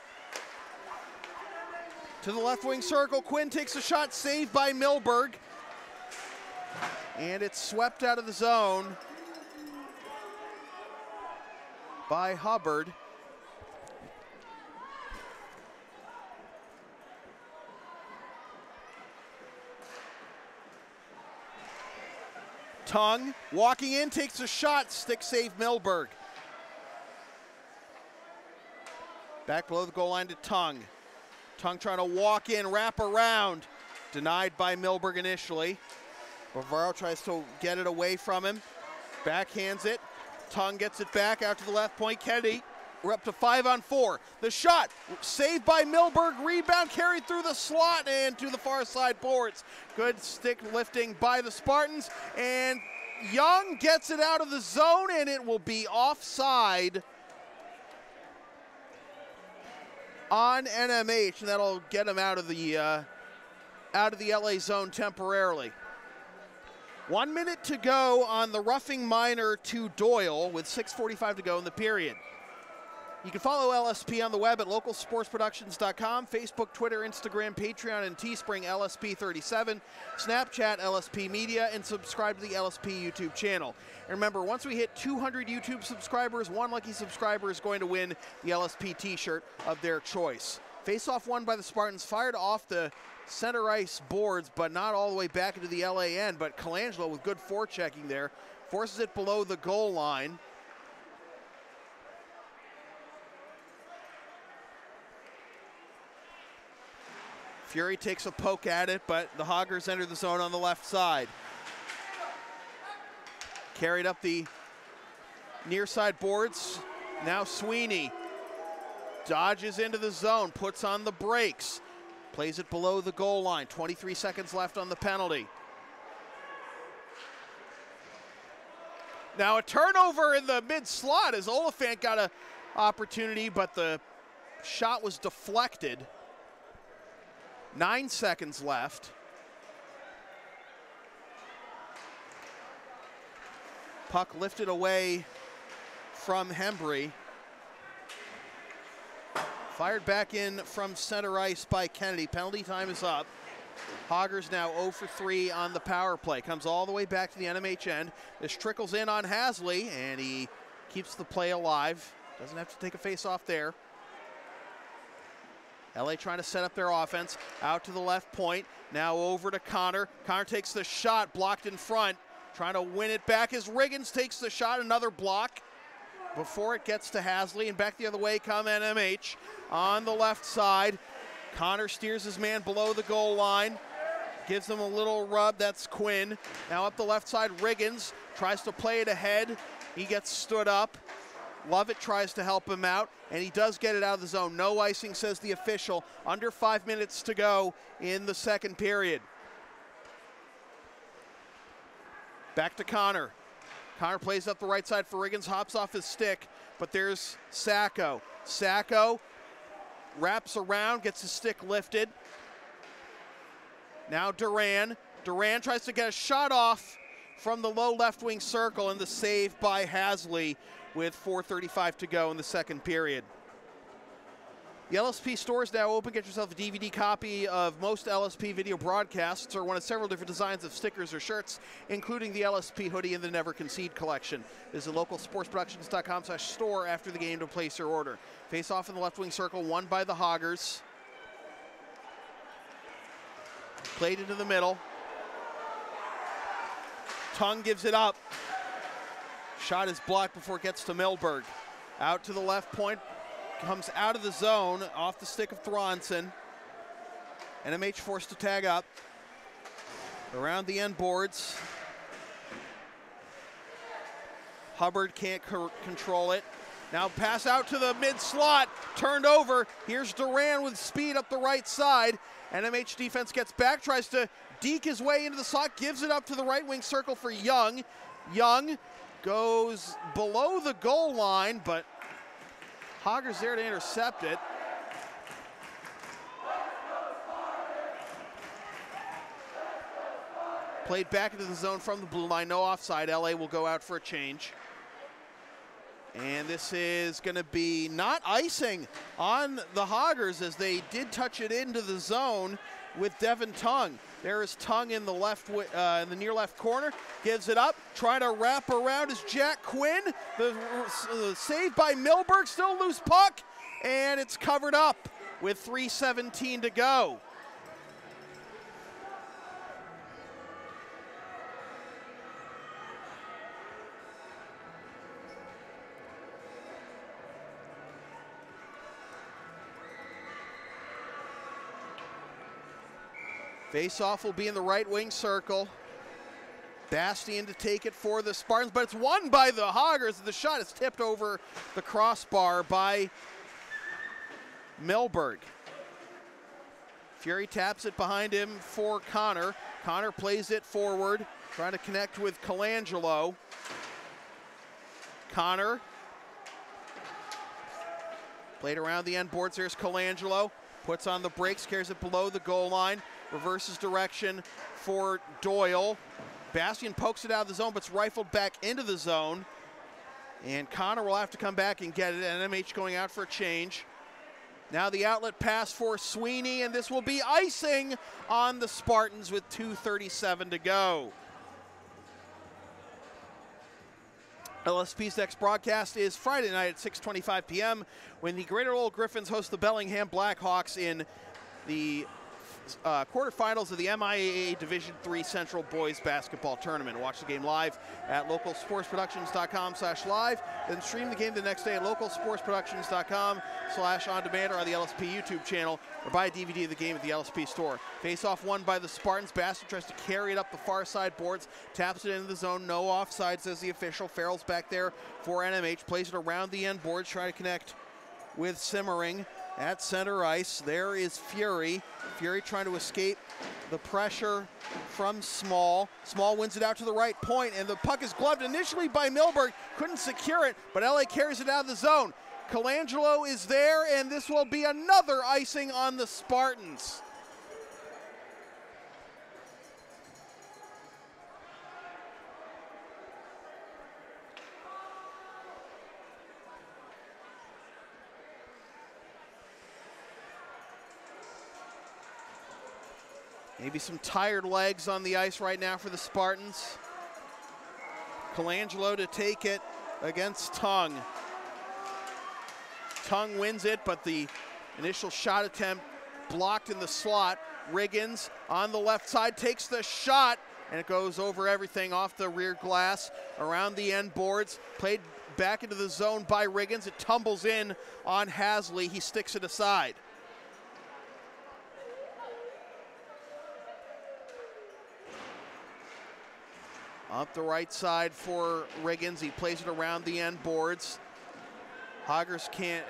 To the left wing circle, Quinn takes a shot, saved by Milberg. And it's swept out of the zone by Hubbard. Tongue walking in, takes a shot, stick save Milberg. Back below the goal line to Tongue. Tongue trying to walk in, wrap around. Denied by Milberg initially. Bavaro tries to get it away from him. Backhands it. Tongue gets it back out to the left point. Kennedy, we're up to 5-on-4. The shot saved by Milberg. Rebound carried through the slot and to the far side boards. Good stick lifting by the Spartans. And Young gets it out of the zone, and it will be offside on NMH, and that'll get him out of the LA zone temporarily. 1 minute to go on the roughing minor to Doyle with 6:45 to go in the period. You can follow LSP on the web at localsportsproductions.com, Facebook, Twitter, Instagram, Patreon, and Teespring LSP37, Snapchat LSP Media, and subscribe to the LSP YouTube channel. And remember, once we hit 200 YouTube subscribers, one lucky subscriber is going to win the LSP t-shirt of their choice. Face-off won by the Spartans, fired off the center ice boards, but not all the way back into the LA end. But Colangelo with good forechecking there, forces it below the goal line. Fury takes a poke at it, but the Hoggers enter the zone on the left side. Carried up the near side boards. Now Sweeney dodges into the zone, puts on the brakes, plays it below the goal line. 23 seconds left on the penalty. Now a turnover in the mid slot as Oliphant got an opportunity, but the shot was deflected. 9 seconds left. Puck lifted away from Hembry. Fired back in from center ice by Kennedy. Penalty time is up. Hoggers now 0 for 3 on the power play. Comes all the way back to the NMH end. This trickles in on Hasley, and he keeps the play alive. Doesn't have to take a face-off there. LA trying to set up their offense. Out to the left point. Now over to Connor. Connor takes the shot, blocked in front. Trying to win it back as Riggins takes the shot, another block before it gets to Hasley, and back the other way come NMH. On the left side, Connor steers his man below the goal line. Gives him a little rub, that's Quinn. Now up the left side, Riggins tries to play it ahead. He gets stood up. Lovett tries to help him out, and he does get it out of the zone. No icing, says the official. Under 5 minutes to go in the second period. Back to Connor. Connor plays up the right side for Riggins, hops off his stick, but there's Sacco. Sacco wraps around, gets his stick lifted. Now Duran. Duran tries to get a shot off from the low left wing circle, and the save by Hasley with 4:35 to go in the second period. The LSP store is now open. Get yourself a DVD copy of most LSP video broadcasts or one of several different designs of stickers or shirts, including the LSP hoodie and the Never Concede collection. Visit localsportsproductions.com/store after the game to place your order. Face off in the left wing circle, won by the Hoggers. Played into the middle. Tung gives it up. Shot is blocked before it gets to Milberg. Out to the left point. Comes out of the zone, off the stick of Thronson. NMH forced to tag up. Around the end boards. Hubbard can't control it. Now pass out to the mid slot, turned over. Here's Duran with speed up the right side. NMH defense gets back, tries to deke his way into the slot, gives it up to the right wing circle for Young. Young goes below the goal line, but Hoggers there to intercept it. Played back into the zone from the blue line, no offside. LA will go out for a change. And this is going to be not icing on the Hoggers, as they did touch it into the zone with Devin Tung. There is Tung in the left, in the near left corner, gives it up, trying to wrap around is Jack Quinn. The save by Milberg, still loose puck, and it's covered up with 3:17 to go. Face-off will be in the right wing circle. Bastian to take it for the Spartans, but it's won by the Hoggers. The shot is tipped over the crossbar by Milberg. Fury taps it behind him for Connor. Connor plays it forward, trying to connect with Colangelo. Connor played around the end boards. There's Colangelo. Puts on the brakes, carries it below the goal line. Reverses direction for Doyle. Bastian pokes it out of the zone, but it's rifled back into the zone. And Connor will have to come back and get it. NMH going out for a change. Now the outlet pass for Sweeney, and this will be icing on the Spartans with 2:37 to go. LSP's next broadcast is Friday night at 6:25 p.m. when the Greater Lowell Griffins host the Bellingham Blackhawks in the quarterfinals of the MIAA Division III Central Boys Basketball Tournament. Watch the game live at localsportsproductions.com/live, then stream the game the next day at localsportsproductions.com/on-demand or on the LSP YouTube channel, or buy a DVD of the game at the LSP store. Face-off won by the Spartans. Bastian tries to carry it up the far side boards, taps it into the zone, no offside, says the official. Farrell's back there for NMH, plays it around the end boards, trying to connect with Simmering. At center ice, there is Fury. Fury trying to escape the pressure from Small. Small wins it out to the right point, and the puck is gloved initially by Milberg. Couldn't secure it, but LA carries it out of the zone. Colangelo is there, and this will be another icing on the Spartans. Maybe some tired legs on the ice right now for the Spartans. Colangelo to take it against Tung. Tung wins it, but the initial shot attempt blocked in the slot. Riggins on the left side takes the shot, and it goes over everything off the rear glass, around the end boards. Played back into the zone by Riggins. It tumbles in on Hasley. He sticks it aside. Up the right side for Riggins. He plays it around the end boards. Hoggers can't,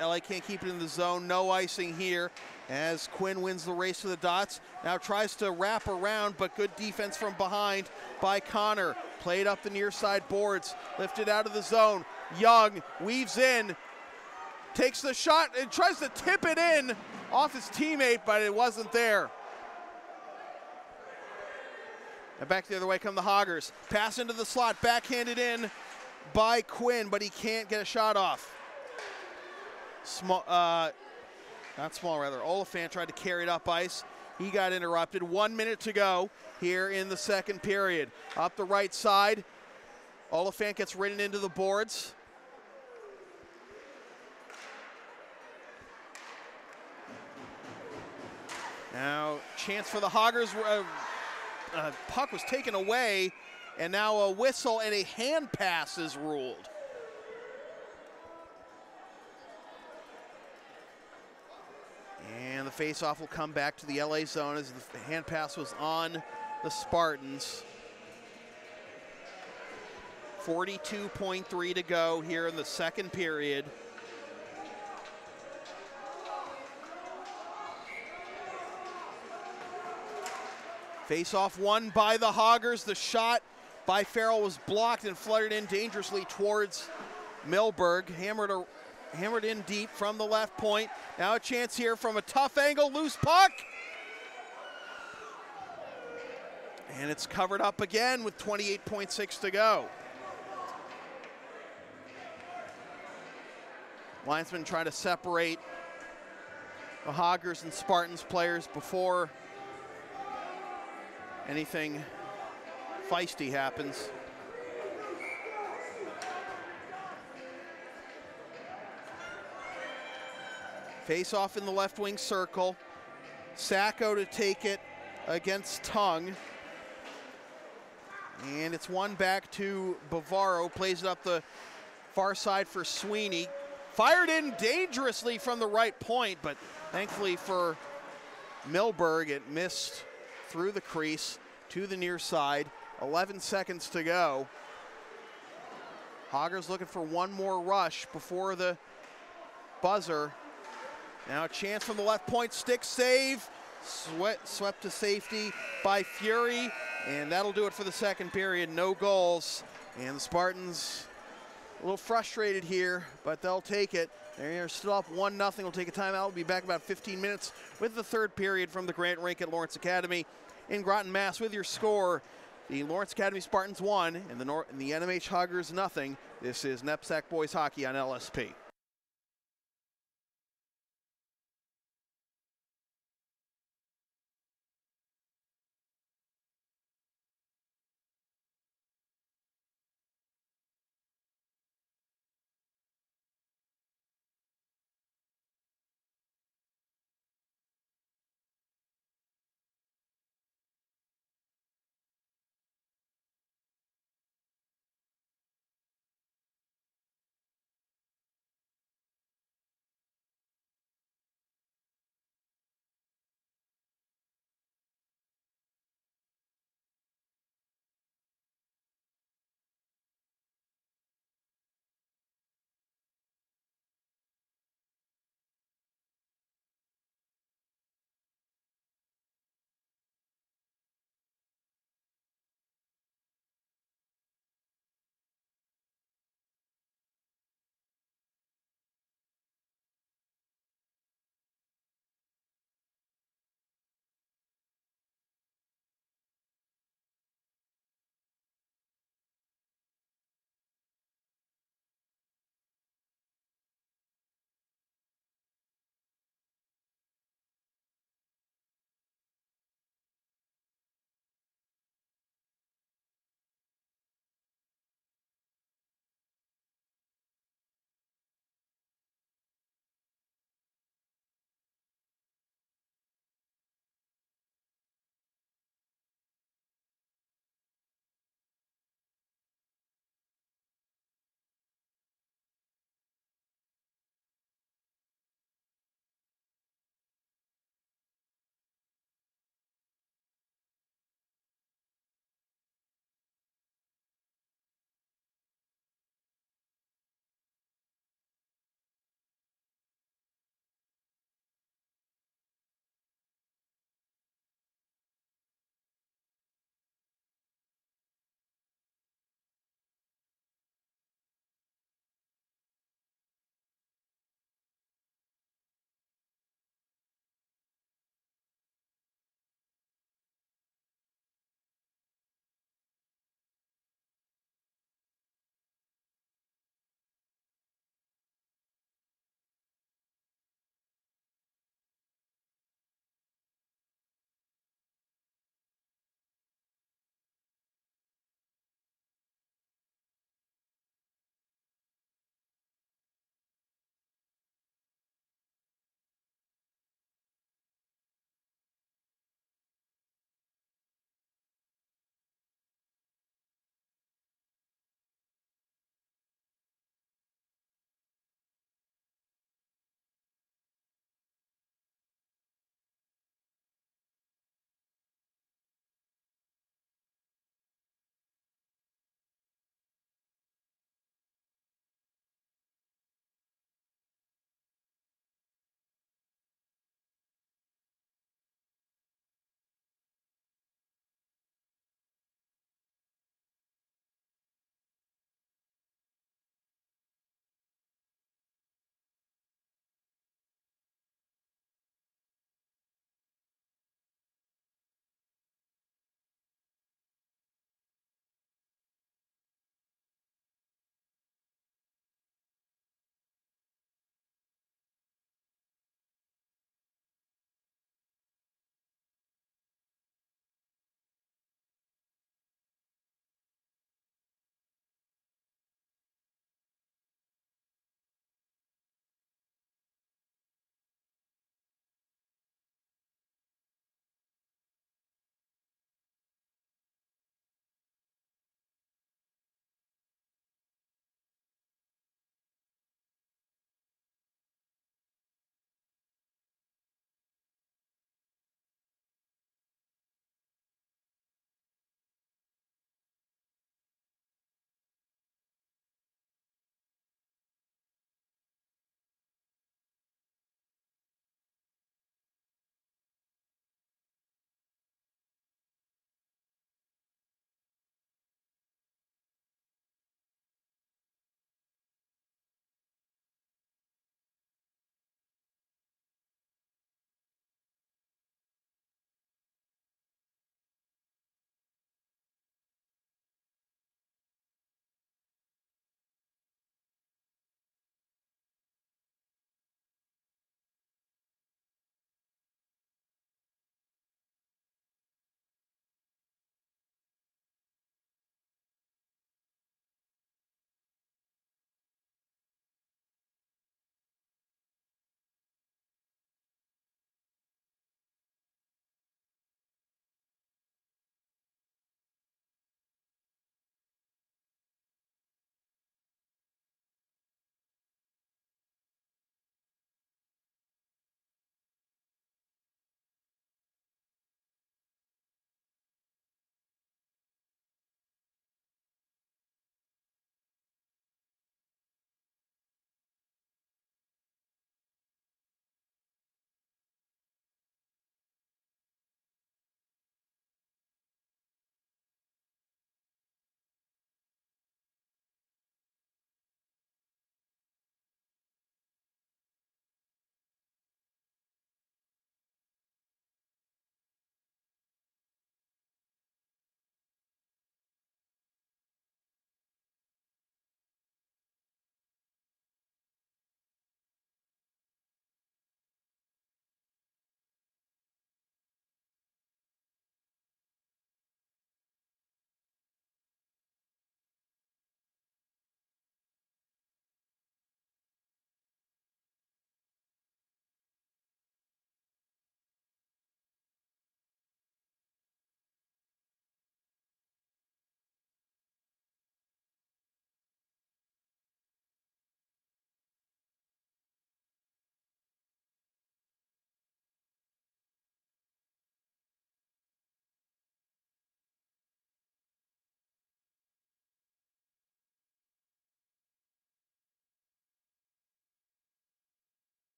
LA can't keep it in the zone. No icing here. as Quinn wins the race to the dots. Now tries to wrap around, but good defense from behind by Connor. Played up the near side boards, lifted out of the zone. Young weaves in, takes the shot and tries to tip it in off his teammate, but it wasn't there. And back the other way come the Hoggers. Pass into the slot, backhanded in by Quinn, but he can't get a shot off. Oliphant tried to carry it up ice. He got interrupted. 1 minute to go here in the second period. Up the right side, Oliphant gets ridden into the boards. Now, chance for the Hoggers. Puck was taken away, and now a whistle and a hand pass is ruled. And the faceoff will come back to the LA zone as the hand pass was on the Spartans. 42.3 to go here in the second period. Face-off won by the Hoggers. The shot by Farrell was blocked and fluttered in dangerously towards Milberg. Hammered in deep from the left point. Now a chance here from a tough angle, loose puck. And it's covered up again with 28.6 to go. Linesmen try to separate the Hoggers and Spartans players before anything feisty happens. Face off in the left wing circle. Sacco to take it against Tongue. And it's one back to Bavaro. Plays it up the far side for Sweeney. Fired in dangerously from the right point, but thankfully for Milberg, it missed through the crease to the near side. 11 seconds to go. Hoggers looking for one more rush before the buzzer. Now a chance from the left point, stick save. Swept to safety by Fury, and that'll do it for the second period. No goals, and the Spartans a little frustrated here, but they'll take it. They're still up 1-0. We'll take a timeout. We'll be back about 15 minutes with the third period from the Grant Rink at Lawrence Academy in Groton, Mass. With your score, the Lawrence Academy Spartans 1 and the NMH Hoggers 0. This is NEPSAC Boys Hockey on LSP.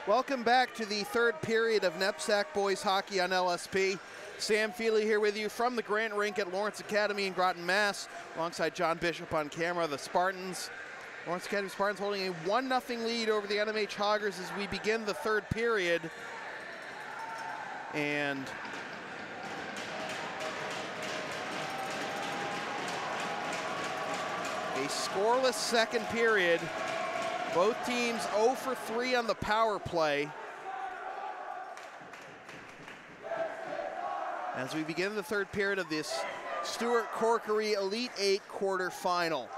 Welcome back to the third period of NEPSAC Boys Hockey on LSP. Sam Feely here with you from the Grant Rink at Lawrence Academy in Groton, Mass. Alongside John Bishop on camera, the Spartans. Lawrence Academy Spartans holding a 1-0 lead over the NMH Hoggers as we begin the third period. And a scoreless second period. Both teams 0 for 3 on the power play. As we begin the third period of this Stuart Corkery Elite 8 quarterfinal.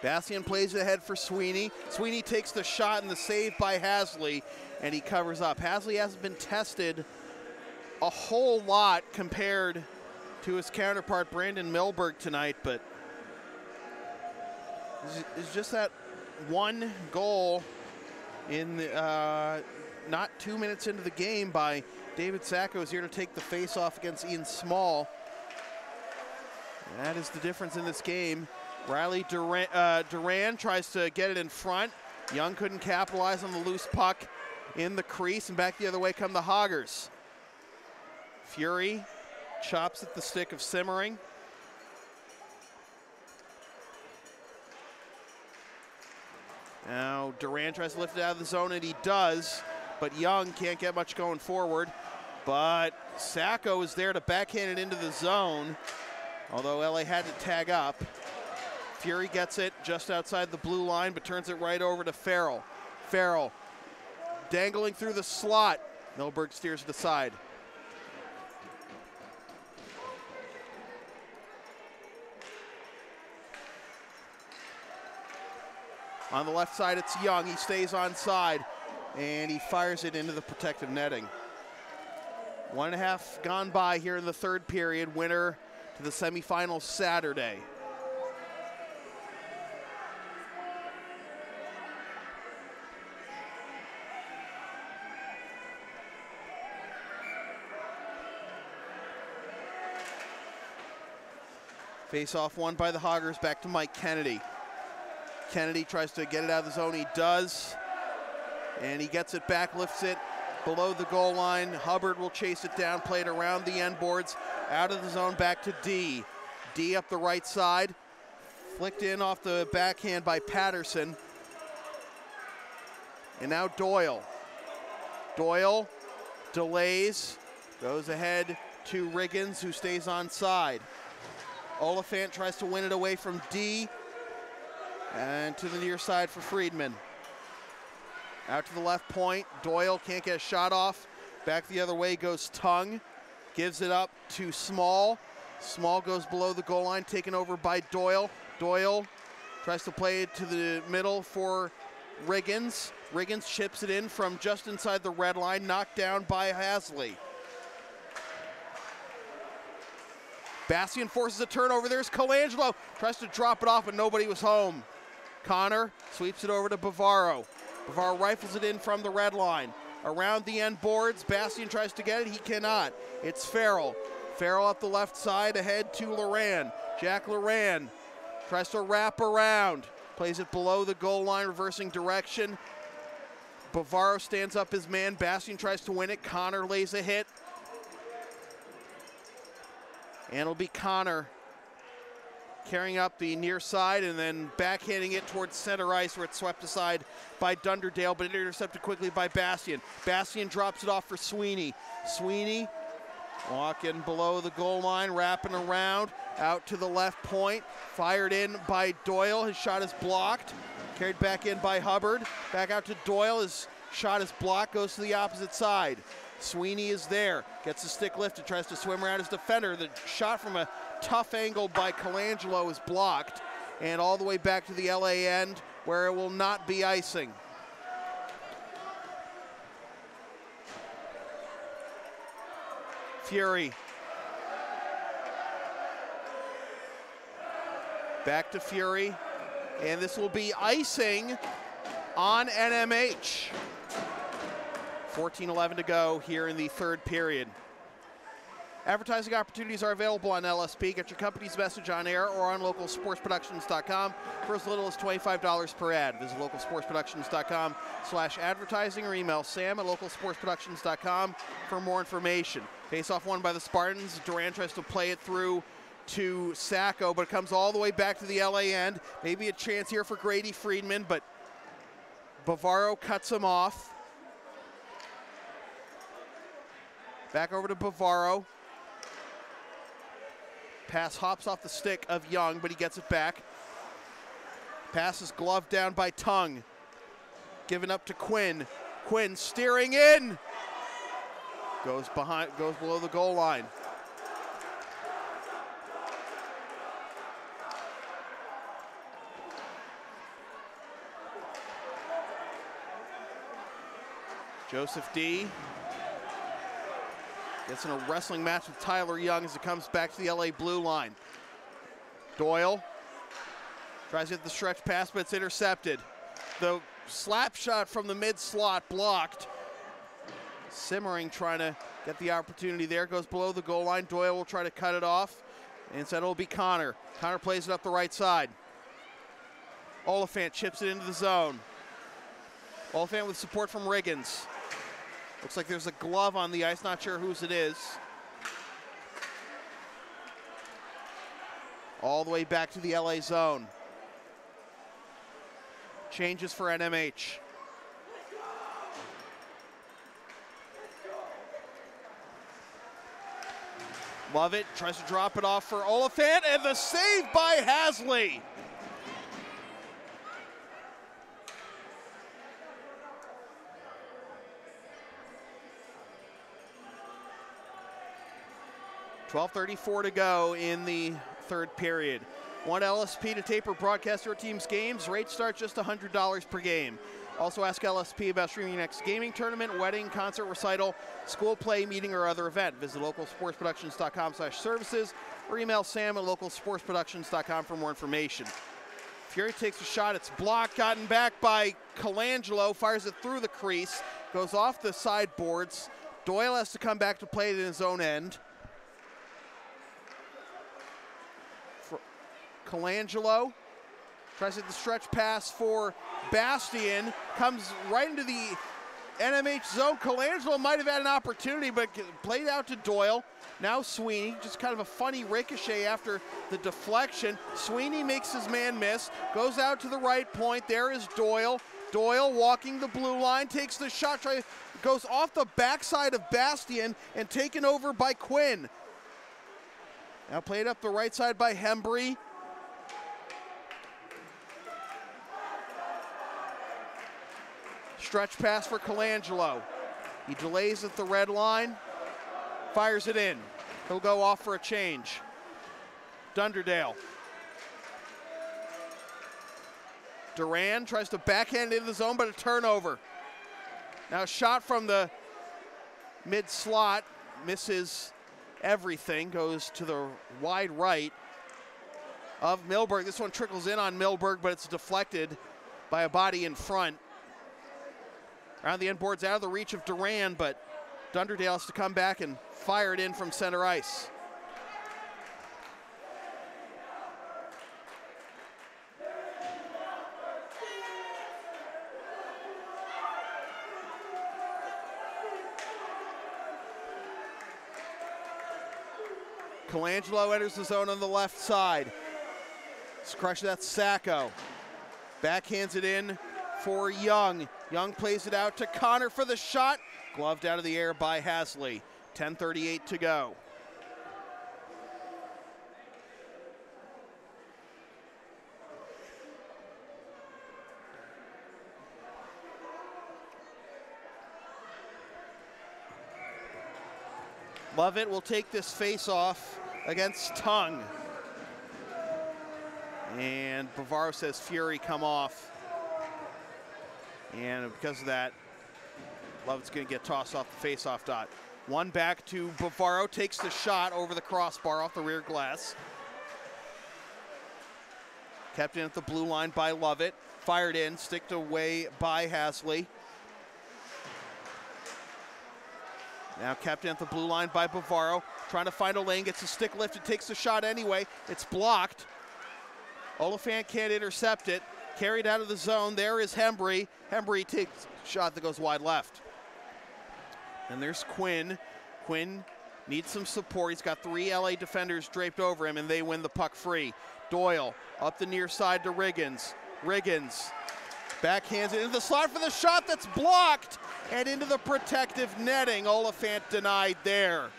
Bastian plays ahead for Sweeney. Sweeney takes the shot and the save by Hasley, and he covers up. Hasley hasn't been tested a whole lot compared to his counterpart Brandon Milberg tonight, but it's just that one goal in the, not 2 minutes into the game by David Sacco is here to take the face-off against Ian Small. And that is the difference in this game. Riley Duran tries to get it in front. Young couldn't capitalize on the loose puck in the crease, and back the other way come the Hoggers. Fury chops at the stick of Simmering. Now Duran tries to lift it out of the zone, and he does, but Young can't get much going forward. But Sacco is there to backhand it into the zone, although LA had to tag up. Fury gets it just outside the blue line, but turns it right over to Farrell. Farrell dangling through the slot. Milberg steers it aside. On the left side, it's Young. He stays onside, and he fires it into the protective netting. 1.5 gone by here in the third period. Winner to the semifinals Saturday. Face-off won by the Hoggers, back to Mike Kennedy. Kennedy tries to get it out of the zone, he does. And he gets it back, lifts it below the goal line. Hubbard will chase it down, play it around the end boards, out of the zone, back to D. D up the right side, flicked in off the backhand by Patterson. And now Doyle. Doyle delays, goes ahead to Riggins, who stays onside. Oliphant tries to win it away from D, and to the near side for Friedman. Out to the left point, Doyle can't get a shot off. Back the other way goes Tung, gives it up to Small. Small goes below the goal line, taken over by Doyle. Doyle tries to play it to the middle for Riggins. Riggins chips it in from just inside the red line, knocked down by Hasley. Bastian forces a turnover. There's Colangelo. Tries to drop it off, but nobody was home. Connor sweeps it over to Bavaro. Bavaro rifles it in from the red line. Around the end boards, Bastian tries to get it. He cannot. It's Farrell. Farrell up the left side, ahead to Loran. Jack Loran tries to wrap around. Plays it below the goal line, reversing direction. Bavaro stands up his man. Bastian tries to win it. Connor lays a hit. And it'll be Connor carrying up the near side and then backhanding it towards center ice, where it's swept aside by Dunderdale, but intercepted quickly by Bastian. Bastian drops it off for Sweeney. Sweeney walking below the goal line, wrapping around, out to the left point, fired in by Doyle. His shot is blocked, carried back in by Hubbard. Back out to Doyle, his shot is blocked, goes to the opposite side. Sweeney is there, gets the stick lifted, tries to swim around his defender. The shot from a tough angle by Colangelo is blocked, and all the way back to the LA end, where it will not be icing. Fury. Back to Fury, and this will be icing on NMH. 14:11 to go here in the third period. Advertising opportunities are available on LSP. Get your company's message on air or on localsportsproductions.com for as little as $25 per ad. Visit localsportsproductions.com/advertising or email sam@localsportsproductions.com for more information. Face-off won by the Spartans. Duran tries to play it through to Sacco, but it comes all the way back to the LA end. Maybe a chance here for Grady Friedman, but Bavaro cuts him off. Back over to Bavaro. Pass hops off the stick of Young, but he gets it back. Pass is gloved down by Tongue. Given up to Quinn. Quinn steering in. Goes below the goal line. Joseph D. gets in a wrestling match with Tyler Young as it comes back to the LA blue line. Doyle tries to get the stretch pass, but it's intercepted. The slap shot from the mid slot blocked. Simmering trying to get the opportunity there, goes below the goal line. Doyle will try to cut it off. Instead it'll be Connor. Connor plays it up the right side. Oliphant chips it into the zone. Oliphant with support from Riggins. Looks like there's a glove on the ice, not sure whose it is. All the way back to the LA zone. Changes for NMH. Lovett tries to drop it off for Oliphant, and the save by Hasley. .12:34 to go in the third period. Want LSP to tape or broadcast your team's games? Rates start just $100 per game. Also ask LSP about streaming your next gaming tournament, wedding, concert, recital, school play, meeting, or other event. Visit localsportsproductions.com/services or email sam@localsportsproductions.com for more information. Fury takes a shot, it's blocked, gotten back by Colangelo, fires it through the crease, goes off the sideboards. Doyle has to come back to play it in his own end. Colangelo tries to get the stretch pass for Bastian, comes right into the NMH zone. Colangelo might have had an opportunity, but played out to Doyle. Now Sweeney, just kind of a funny ricochet after the deflection. Sweeney makes his man miss, goes out to the right point. There is Doyle. Doyle walking the blue line, takes the shot, goes off the backside of Bastian and taken over by Quinn. Now played up the right side by Hembry. Stretch pass for Colangelo. He delays at the red line, fires it in. He'll go off for a change. Dunderdale. Duran tries to backhand into the zone, but a turnover. Now a shot from the mid slot, misses everything, goes to the wide right of Milberg. This one trickles in on Milberg, but it's deflected by a body in front. Around the end boards, out of the reach of Duran, but Dunderdale has to come back and fire it in from center ice. Colangelo enters the zone on the left side. Crush that Sacco. Backhands it in for Young. Young plays it out to Connor for the shot. Gloved out of the air by Hasley. 10:38 to go. Lovett will take this face-off against Tongue. And Bavaro says, Fury, come off. And because of that, Lovett's going to get tossed off the face-off dot. One back to Bavaro, takes the shot over the crossbar off the rear glass. Kept in at the blue line by Lovett. Fired in, sticked away by Hasley. Now kept in at the blue line by Bavaro. Trying to find a lane, gets the stick lifted, takes the shot anyway. It's blocked. Oliphant can't intercept it. Carried out of the zone. There is Hembry. Hembry takes a shot that goes wide left. And there's Quinn. Quinn needs some support. He's got 3 LA defenders draped over him, and they win the puck free. Doyle up the near side to Riggins. Riggins backhands it into the slot for the shot that's blocked and into the protective netting. Oliphant denied there.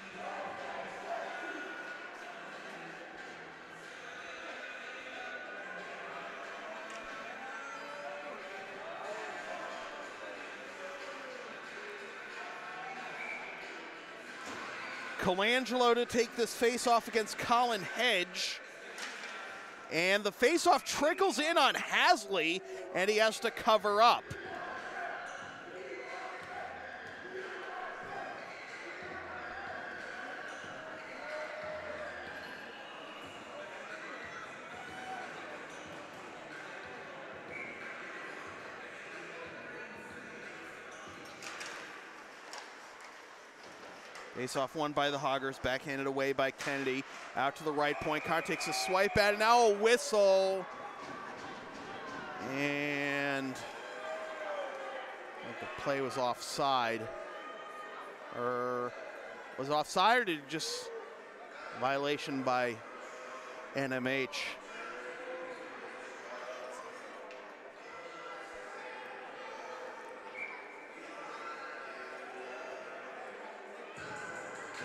Colangelo to take this face-off against Colin Hedge. And the face-off trickles in on Hasley, and he has to cover up. Face-off won by the Hoggers, backhanded away by Kennedy. Out to the right point, Carr takes a swipe at it, now a whistle. And I think the play was offside. Or was it offside, or did it just violation by NMH?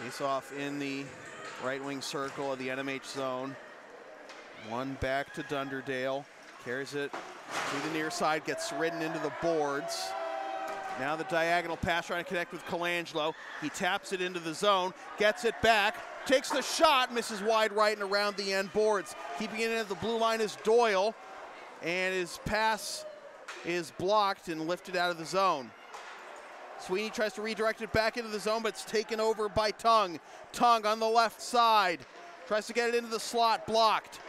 Face-off in the right wing circle of the NMH zone. One back to Dunderdale. Carries it to the near side, gets ridden into the boards. Now the diagonal pass trying to connect with Colangelo. He taps it into the zone, gets it back, takes the shot, misses wide right and around the end boards. Keeping it in at the blue line is Doyle, and his pass is blocked and lifted out of the zone. Sweeney tries to redirect it back into the zone, but it's taken over by Tung. Tung on the left side. Tries to get it into the slot, blocked.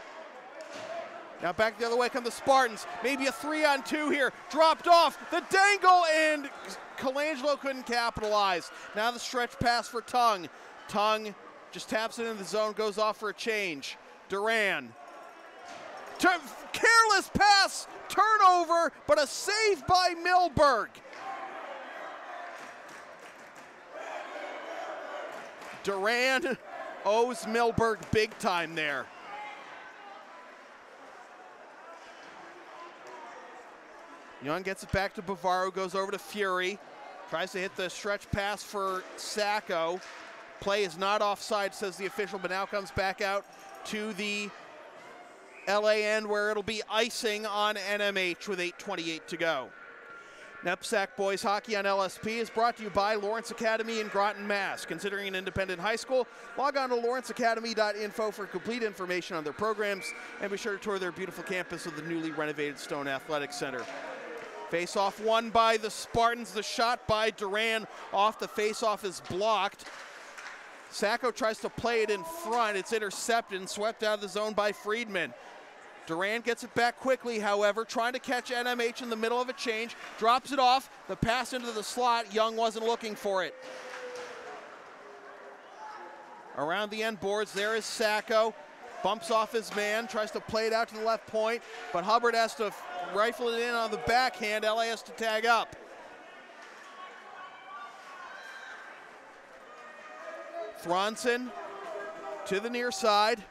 Now back the other way come the Spartans. Maybe a 3-on-2 here. Dropped off, the dangle, and Colangelo couldn't capitalize. Now the stretch pass for Tung. Tung just taps it in the zone, goes off for a change. Duran. Careless pass, turnover, but a save by Milberg. Duran owes Milberg big time there. Young gets it back to Bavaro, goes over to Fury. Tries to hit the stretch pass for Sacco. Play is not offside, says the official, but now comes back out to the LA end where it'll be icing on NMH with 8:28 to go. NEPSAC Boys Hockey on LSP is brought to you by Lawrence Academy in Groton, Mass. Considering an independent high school, log on to lawrenceacademy.info for complete information on their programs, and be sure to tour their beautiful campus of the newly renovated Stone Athletic Center. Face-off won by the Spartans. The shot by Duran off the face-off is blocked. Sacco tries to play it in front. It's intercepted and swept out of the zone by Friedman. Duran gets it back quickly, however, trying to catch NMH in the middle of a change, drops it off, the pass into the slot, Young wasn't looking for it. Around the end boards, there is Sacco, bumps off his man, tries to play it out to the left point, but Hubbard has to rifle it in on the backhand, LA has to tag up. Thronson to the near side.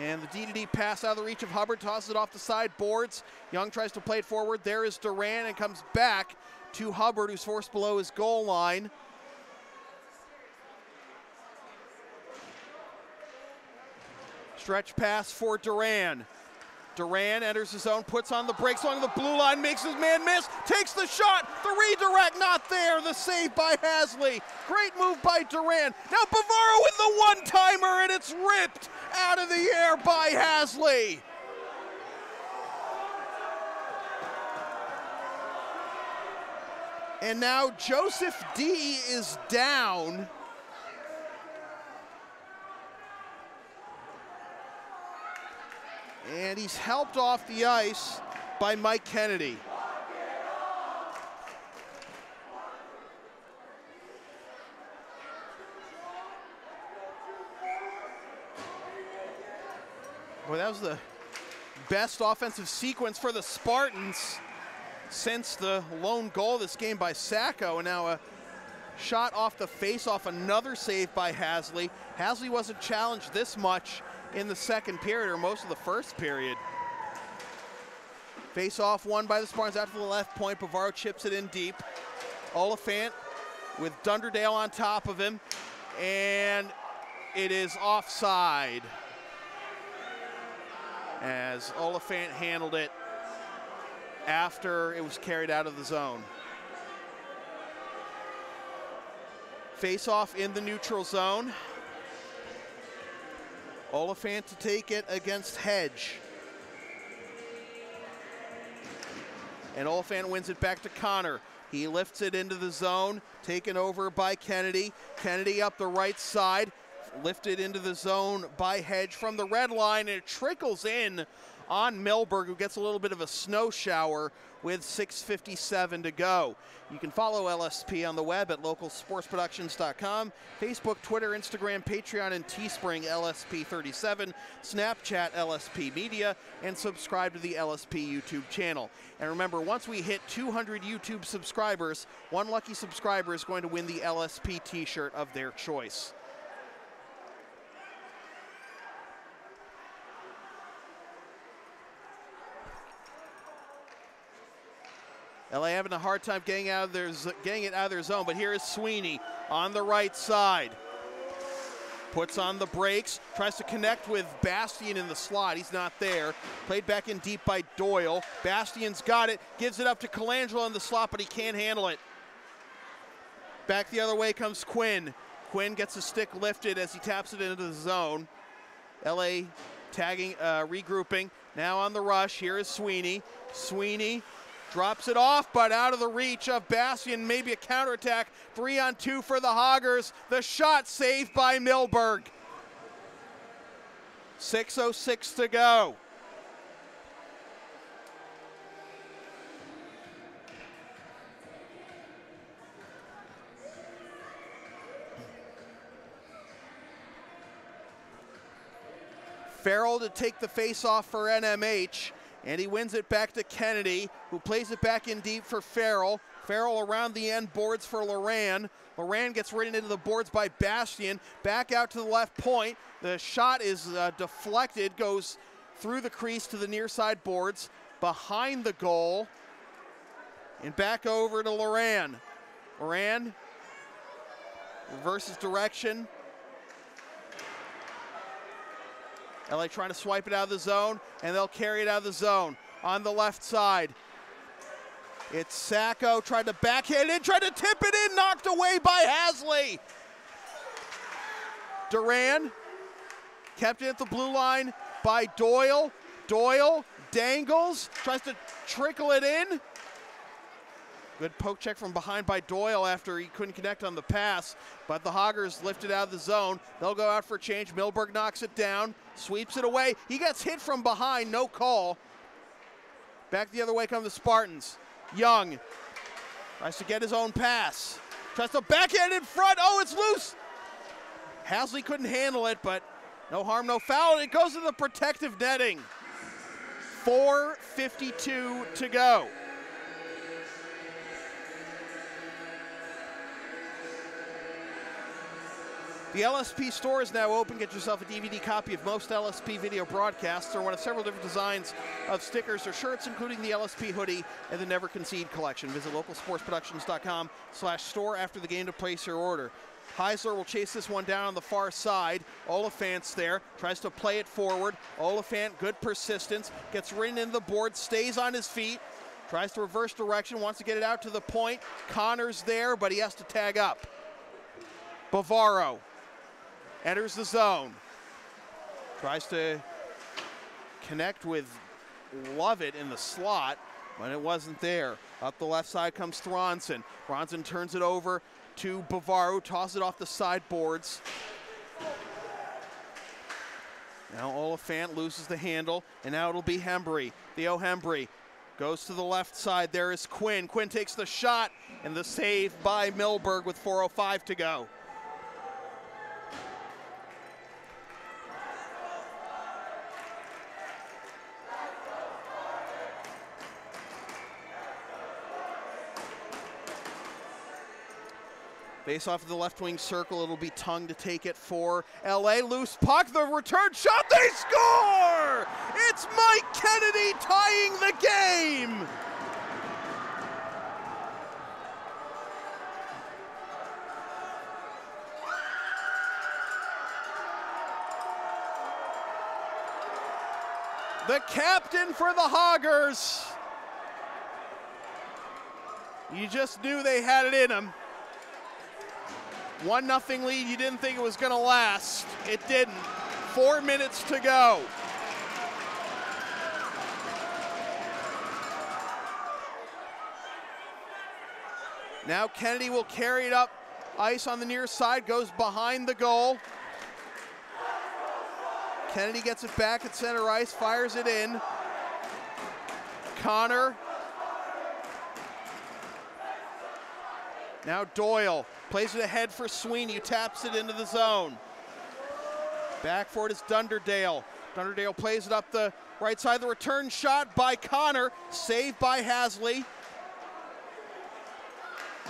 And the D-to-D pass out of the reach of Hubbard, tosses it off the side boards. Young tries to play it forward. There is Duran and comes back to Hubbard, who's forced below his goal line. Stretch pass for Duran. Duran enters the zone, puts on the brakes along the blue line, makes his man miss, takes the shot, the redirect not there, the save by Hasley. Great move by Duran. Now Bavaro with the one-timer, and it's ripped out of the air by Hasley. And now Joseph D is down. And he's helped off the ice by Mike Kennedy. Boy, that was the best offensive sequence for the Spartans since the lone goal of this game by Sacco. And now a shot off the face-off, another save by Hasley. Hasley wasn't challenged this much in the second period or most of the first period. Face-off won by the Spartans out to the left point. Bavaro chips it in deep. Oliphant with Dunderdale on top of him, and it is offside as Oliphant handled it after it was carried out of the zone. Face-off in the neutral zone. Oliphant to take it against Hedge. And Oliphant wins it back to Connor. He lifts it into the zone, taken over by Kennedy. Kennedy up the right side, lifted into the zone by Hedge from the red line, and it trickles in on Milberg, who gets a little bit of a snow shower with 6:57 to go. You can follow LSP on the web at localsportsproductions.com, Facebook, Twitter, Instagram, Patreon, and Teespring LSP37, Snapchat LSP Media, and subscribe to the LSP YouTube channel. And remember, once we hit 200 YouTube subscribers, one lucky subscriber is going to win the LSP t-shirt of their choice. LA having a hard time getting it out of their zone, but here is Sweeney on the right side. Puts on the brakes, tries to connect with Bastian in the slot. He's not there. Played back in deep by Doyle. Bastian's got it, gives it up to Colangelo in the slot, but he can't handle it. Back the other way comes Quinn. Quinn gets the stick lifted as he taps it into the zone. LA tagging, regrouping. Now on the rush, here is Sweeney. Sweeney drops it off, but out of the reach of Bastian, maybe a counterattack. 3-on-2 for the Hoggers. The shot saved by Milberg. 6:06 to go. Farrell to take the face-off for NMH. And he wins it back to Kennedy, who plays it back in deep for Farrell. Farrell around the end boards for Loran. Loran gets ridden into the boards by Bastian. Back out to the left point. The shot is deflected, goes through the crease to the near side boards, behind the goal, and back over to Loran. Loran reverses direction. LA trying to swipe it out of the zone, and they'll carry it out of the zone. On the left side, it's Sacco, tried to backhand it, tried to tip it in, knocked away by Hasley. Duran kept it at the blue line by Doyle. Doyle dangles, tries to trickle it in. Good poke check from behind by Doyle after he couldn't connect on the pass, but the Hoggers lifted out of the zone. They'll go out for a change. Milberg knocks it down, sweeps it away. He gets hit from behind, no call. Back the other way come the Spartans. Young tries to get his own pass. Tries to backhand in front. Oh, it's loose. Hasley couldn't handle it, but no harm, no foul. It goes to the protective netting. 4:52 to go. The LSP store is now open. Get yourself a DVD copy of most LSP video broadcasts or one of several different designs of stickers or shirts, including the LSP hoodie and the Never Concede collection. Visit localsportsproductions.com/store after the game to place your order. Heisler will chase this one down on the far side. Oliphant's there, tries to play it forward. Oliphant, good persistence, gets ridden into the board, stays on his feet, tries to reverse direction, wants to get it out to the point. Connor's there, but he has to tag up. Bavaro enters the zone. Tries to connect with Lovett in the slot, but it wasn't there. Up the left side comes Thronson. Thronson turns it over to Bavaro, tosses it off the sideboards. Now Oliphant loses the handle, and now it'll be Hembry. Theo Hembry goes to the left side. There is Quinn. Quinn takes the shot, and the save by Milberg with 4:05 to go. Face off of the left wing circle, it'll be Tung to take it for LA. Loose puck, the return shot, they score! It's Mike Kennedy tying the game! The captain for the Hoggers. You just knew they had it in them. 1-0 lead, you didn't think it was going to last. It didn't. 4 minutes to go. Now Kennedy will carry it up ice on the near side, goes behind the goal. Kennedy gets it back at center ice, fires it in. Connor. Now Doyle plays it ahead for Sweeney, who taps it into the zone. Back for it is Dunderdale. Dunderdale plays it up the right side. The return shot by Connor, saved by Hasley.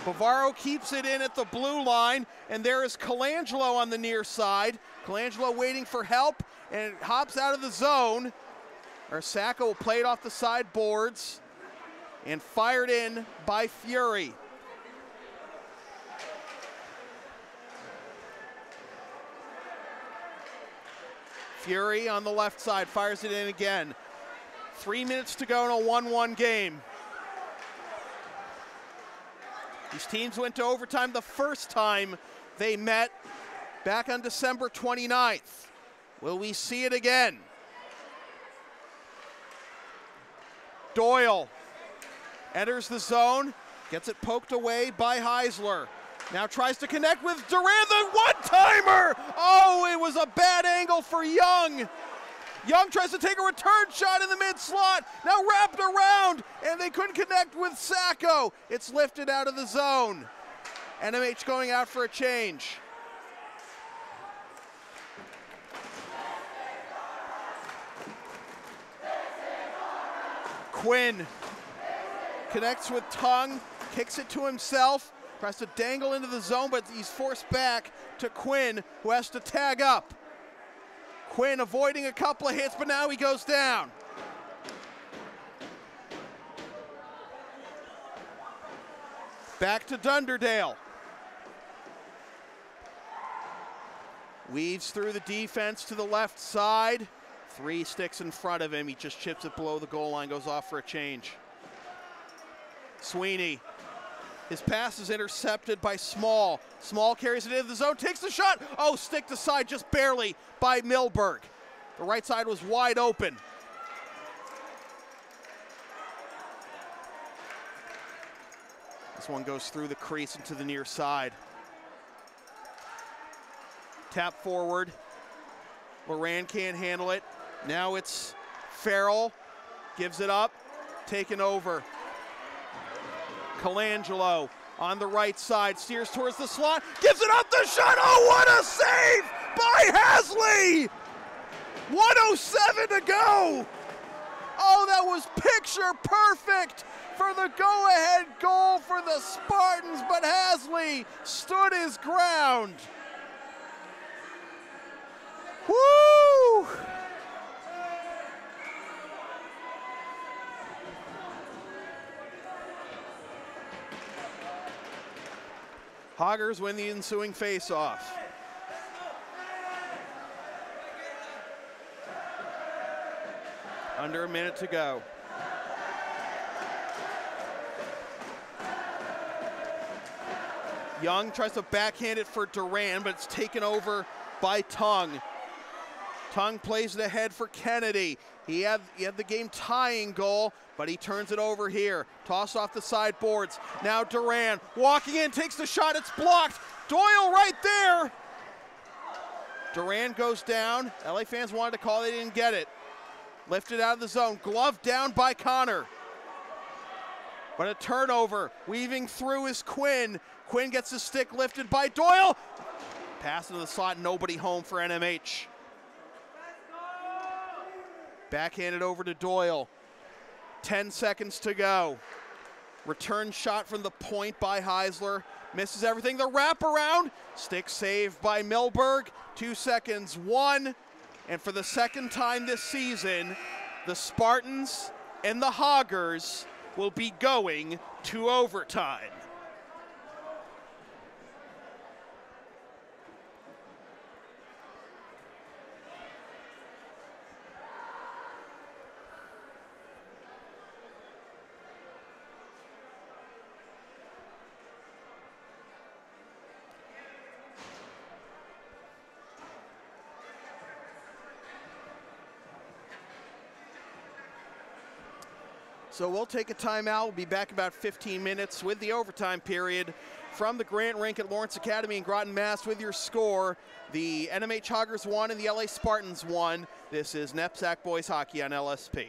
Bavaro keeps it in at the blue line, and there is Colangelo on the near side. Colangelo waiting for help, and it hops out of the zone. Sacco will play it off the side boards, and fired in by Fury. Fury on the left side, fires it in again. 3 minutes to go in a 1-1 game. These teams went to overtime the first time they met back on December 29th. Will we see it again? Doyle enters the zone, gets it poked away by Heisler. Now tries to connect with Duran, the one-timer! Oh, it was a bad angle for Young. Young tries to take a return shot in the mid-slot, now wrapped around, and they couldn't connect with Sacco. It's lifted out of the zone. NMH going out for a change. Quinn connects with Tung, kicks it to himself. Tries to dangle into the zone, but he's forced back to Quinn, who has to tag up. Quinn avoiding a couple of hits, but now he goes down. Back to Dunderdale. Weaves through the defense to the left side. 3 sticks in front of him. He just chips it below the goal line, goes off for a change. Sweeney. His pass is intercepted by Small. Small carries it into the zone, takes the shot. Oh, sticked aside just barely by Milberg. The right side was wide open. This one goes through the crease into the near side. Tap forward. Loran can't handle it. Now it's Farrell. Gives it up. Taken over. Colangelo on the right side, steers towards the slot, gives it up the shot. Oh, what a save by Hasley! 1:07 to go. Oh, that was picture perfect for the go-ahead goal for the Spartans, but Hasley stood his ground. Woo! Hoggers win the ensuing face-off. Under a minute to go. Young tries to backhand it for Duran, but it's taken over by Tung. Tung plays it ahead for Kennedy. He had the game tying goal, but he turns it over here. Tossed off the side boards. Now Duran walking in, takes the shot, it's blocked. Doyle right there. Durant goes down. LA fans wanted to call, they didn't get it. Lifted out of the zone. Glove down by Connor. But a turnover. Weaving through is Quinn. Quinn gets his stick lifted by Doyle. Pass into the slot, nobody home for NMH. Backhanded over to Doyle. 10 seconds to go. Return shot from the point by Heisler. Misses everything. The wraparound. Stick saved by Milberg. 2 seconds. 1. And for the second time this season, the Spartans and the Hoggers will be going to overtime. So we'll take a timeout. We'll be back in about 15 minutes with the overtime period from the Grant Rink at Lawrence Academy in Groton, Mass. With your score, the NMH Hoggers won and the LA Spartans won. This is NEPSAC Boys Hockey on LSP.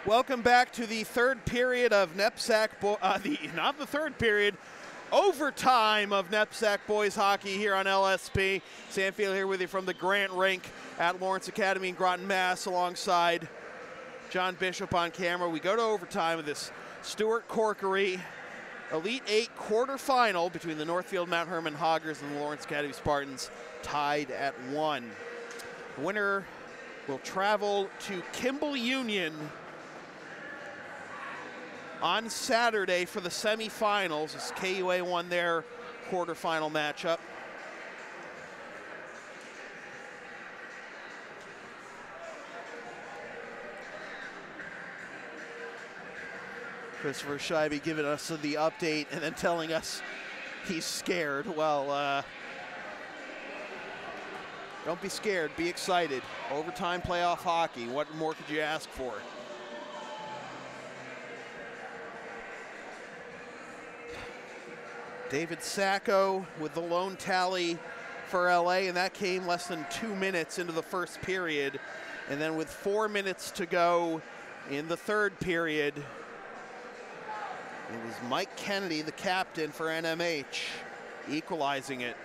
Welcome back to the third period of NEPSAC, not the third period, overtime of NEPSAC boys hockey here on LSP. Sanfield here with you from the Grant Rink at Lawrence Academy in Groton, Mass, alongside John Bishop on camera. We go to overtime with this Stuart Corkery Elite 8 quarterfinal between the Northfield Mount Herman Hoggers and the Lawrence Academy Spartans, tied at 1. The winner will travel to Kimball Union on Saturday for the semifinals as KUA won their quarterfinal matchup. Christopher Scheibe giving us the update and then telling us he's scared. Well, don't be scared, be excited. Overtime playoff hockey, what more could you ask for? David Sacco with the lone tally for LA, and that came less than 2 minutes into the first period. And then with 4 minutes to go in the third period, it was Mike Kennedy, the captain for NMH, equalizing it.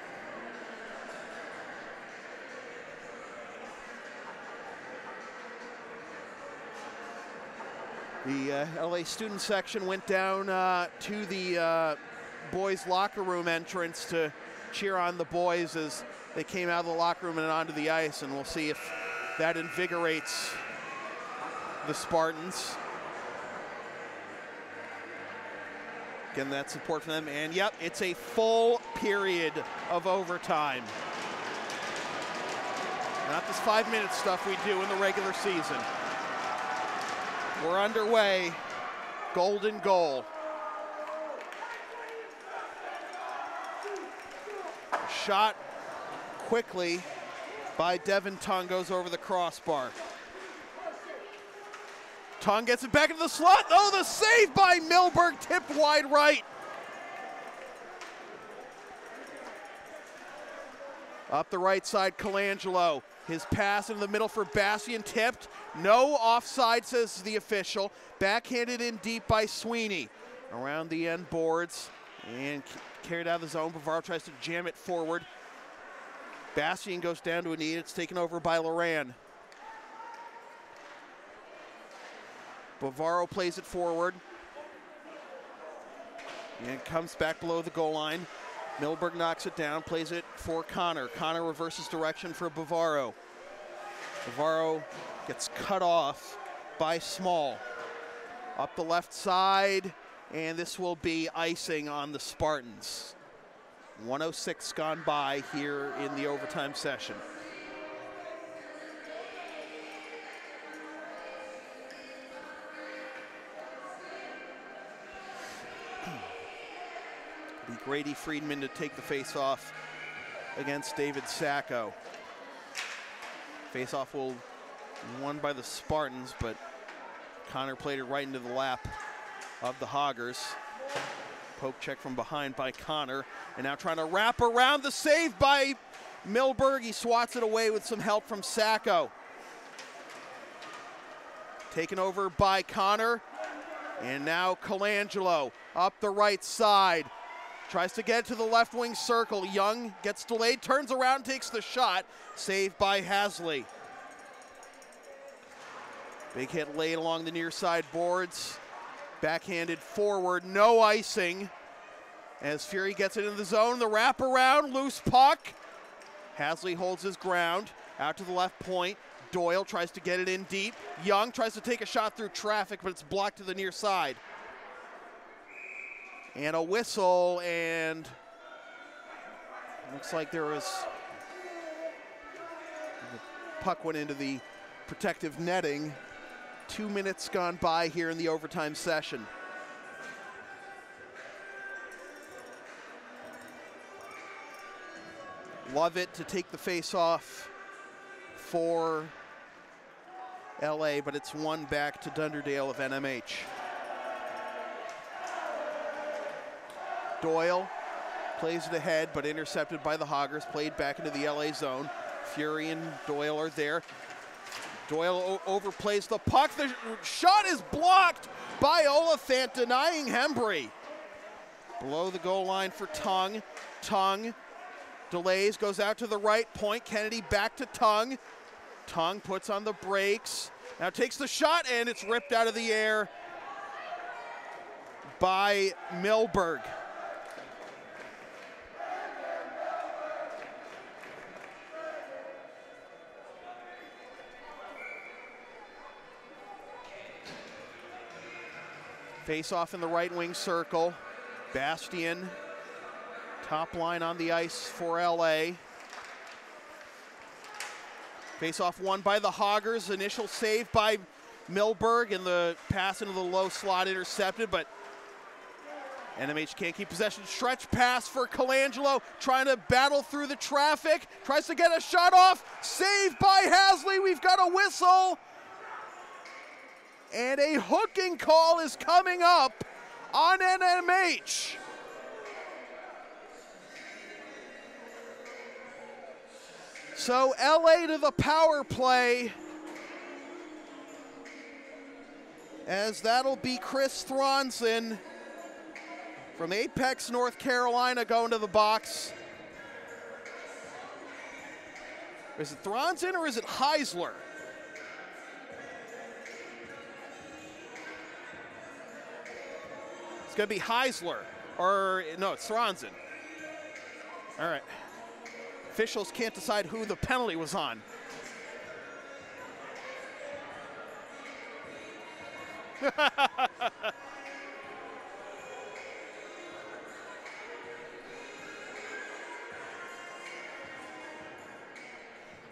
The LA student section went down to the boys' locker room entrance to cheer on the boys as they came out of the locker room and onto the ice, and we'll see if that invigorates the Spartans. Again, that support for them, and yep, it's a full period of overtime. Not this 5-minute stuff we do in the regular season. We're underway, golden goal. Shot quickly by Devin Tung, goes over the crossbar. Tung gets it back into the slot. Oh, the save by Milberg, tipped wide right. Up the right side, Colangelo. His pass into the middle for Bastian, tipped. No offside, says the official. Backhanded in deep by Sweeney. Around the end boards and carried out of the zone. Bavaro tries to jam it forward. Bastian goes down to a knee. It's taken over by Loran. Bavaro plays it forward. And comes back below the goal line. Milberg knocks it down, plays it for Connor. Connor reverses direction for Bavaro. Bavaro gets cut off by Small. Up the left side, and this will be icing on the Spartans. 1:06 gone by here in the overtime session. Be Grady Friedman to take the face-off against David Sacco. Face-off will be won by the Spartans, but Connor played it right into the lap of the Hoggers. Poke check from behind by Connor, and now trying to wrap around, the save by Milberg. He swats it away with some help from Sacco. Taken over by Connor, and now Colangelo up the right side. Tries to get to the left wing circle. Young gets delayed, turns around, takes the shot. Saved by Hasley. Big hit late along the near side boards. Backhanded forward, no icing. As Fury gets it in the zone, the wraparound, loose puck. Hasley holds his ground, out to the left point. Doyle tries to get it in deep. Young tries to take a shot through traffic, but it's blocked to the near side. And a whistle, and looks like there was, the puck went into the protective netting. 2 minutes gone by here in the overtime session. Lovett to take the face-off for LA, but it's won back to Dunderdale of NMH. Doyle plays it ahead, but intercepted by the Hoggers, played back into the LA zone. Fury and Doyle are there. Doyle overplays the puck. The shot is blocked by Oliphant, denying Hembry. Below the goal line for Tung. Tung delays, goes out to the right point. Kennedy back to Tung. Tung puts on the brakes. Now takes the shot, and it's ripped out of the air by Milberg. Face off in the right wing circle. Bastian, top line on the ice for LA. Face off won by the Hoggers. Initial save by Milberg, and the pass into the low slot intercepted, but NMH can't keep possession. Stretch pass for Colangelo, trying to battle through the traffic. Tries to get a shot off. Saved by Hasley. We've got a whistle. And a hooking call is coming up on NMH. So LA to the power play, as that'll be Chris Thronson from Apex, North Carolina, going to the box. Is it Thronson or is it Heisler? It's going to be Heisler, or no, it's Thronson. All right. Officials can't decide who the penalty was on.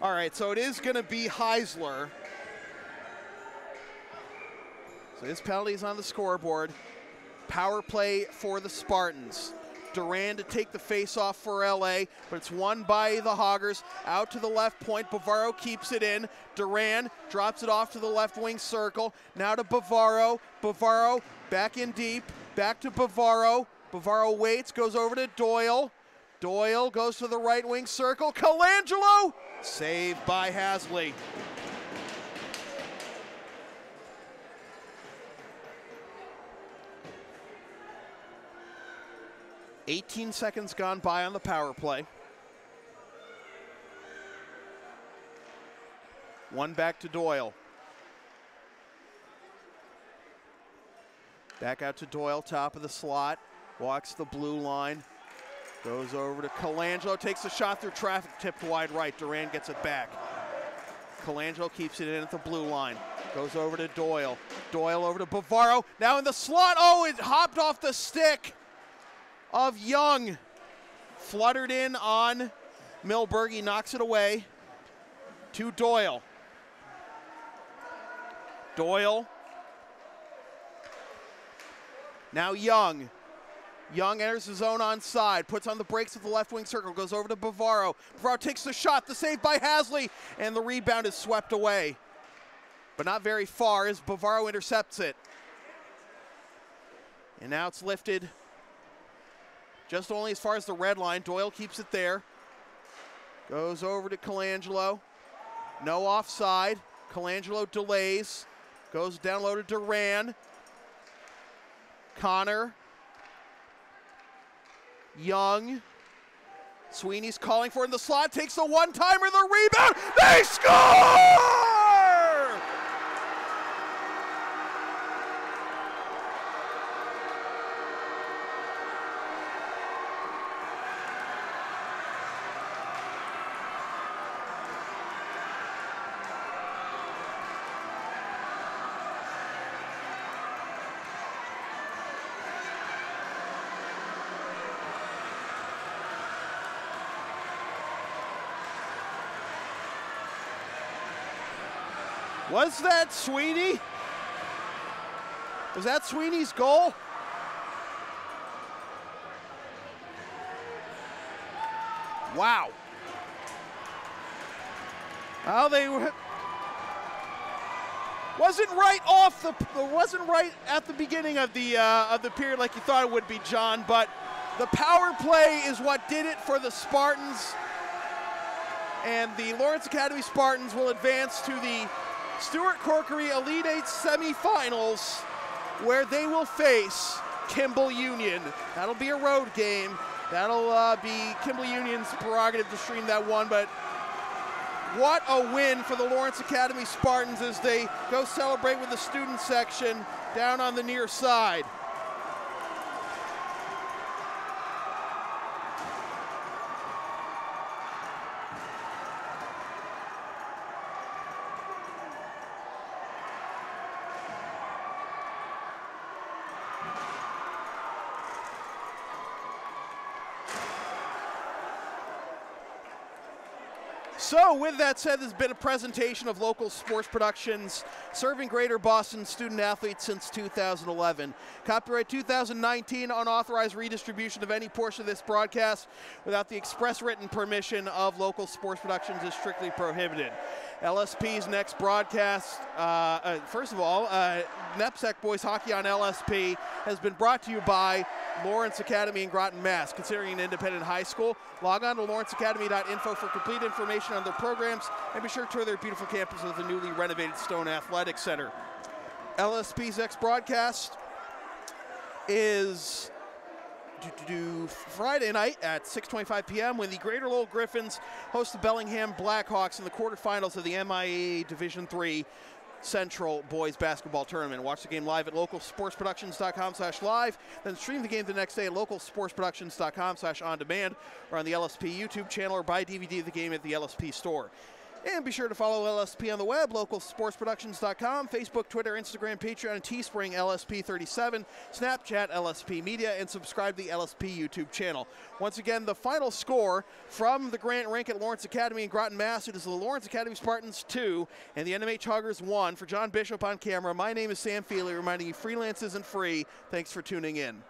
All right, so it is going to be Heisler. So his penalty is on the scoreboard. Power play for the Spartans. Duran to take the face-off for LA, but it's won by the Hoggers. Out to the left point, Bavaro keeps it in. Duran drops it off to the left wing circle. Now to Bavaro. Bavaro back in deep, back to Bavaro. Bavaro waits, goes over to Doyle. Doyle goes to the right wing circle. Colangelo, saved by Hasley. "18 seconds gone by on the power play. One back to Doyle. Back out to Doyle, top of the slot. Walks the blue line. Goes over to Colangelo, takes a shot through traffic, tipped wide right. Duran gets it back. Colangelo keeps it in at the blue line. Goes over to Doyle. Doyle over to Bavaro. Now in the slot. Oh, it hopped off the stick of Young. Fluttered in on Milberg. He knocks it away to Doyle. Doyle. Now Young. Young enters the zone onside, puts on the brakes at the left wing circle, goes over to Bavaro. Bavaro takes the shot, the save by Hasley, and the rebound is swept away. But not very far as Bavaro intercepts it. And now it's lifted just only as far as the red line. Doyle keeps it there. Goes over to Colangelo. No offside. Colangelo delays. Goes down low to Duran. Connor. Young. Sweeney's calling for it in the slot. Takes the one-timer, the rebound. They score! Was that Sweeney? Was that Sweeney's goal? Wow. Well, they were, wasn't right at the beginning of the period like you thought it would be, John, but the power play is what did it for the Spartans. and the Lawrence Academy Spartans will advance to the Stuart Corkery Elite 8 semifinals, where they will face Kimball Union. That'll be a road game. That'll be Kimball Union's prerogative to stream that one, but what a win for the Lawrence Academy Spartans as they go celebrate with the student section down on the near side. So with that said, this has been a presentation of local sports productions serving Greater Boston student athletes since 2011. Copyright 2019, unauthorized redistribution of any portion of this broadcast without the express written permission of local sports productions is strictly prohibited. LSP's next broadcast, first of all, NEPSAC Boys Hockey on LSP has been brought to you by Lawrence Academy in Groton, Mass. Considering an independent high school, log on to lawrenceacademy.info for complete information on their programs, and be sure to tour their beautiful campus of the newly renovated Stone Athletic Center. LSP's next broadcast is Friday night at 6:25 p.m. when the Greater Lowell Griffins host the Bellingham Blackhawks in the quarterfinals of the MIAA Division III Central Boys Basketball Tournament. Watch the game live at localsportsproductions.com/live, then stream the game the next day at localsportsproductions.com/on-demand, or on the LSP YouTube channel, or buy DVD of the game at the LSP store. And be sure to follow LSP on the web, localsportsproductions.com, Facebook, Twitter, Instagram, Patreon, and Teespring, LSP37, Snapchat, LSP Media, and subscribe to the LSP YouTube channel. Once again, the final score from the Grant Rink at Lawrence Academy in Groton, Mass. It is the Lawrence Academy Spartans 2 and the NMH Hoggers 1. For John Bishop on camera, my name is Sam Feely, reminding you freelance isn't free. Thanks for tuning in.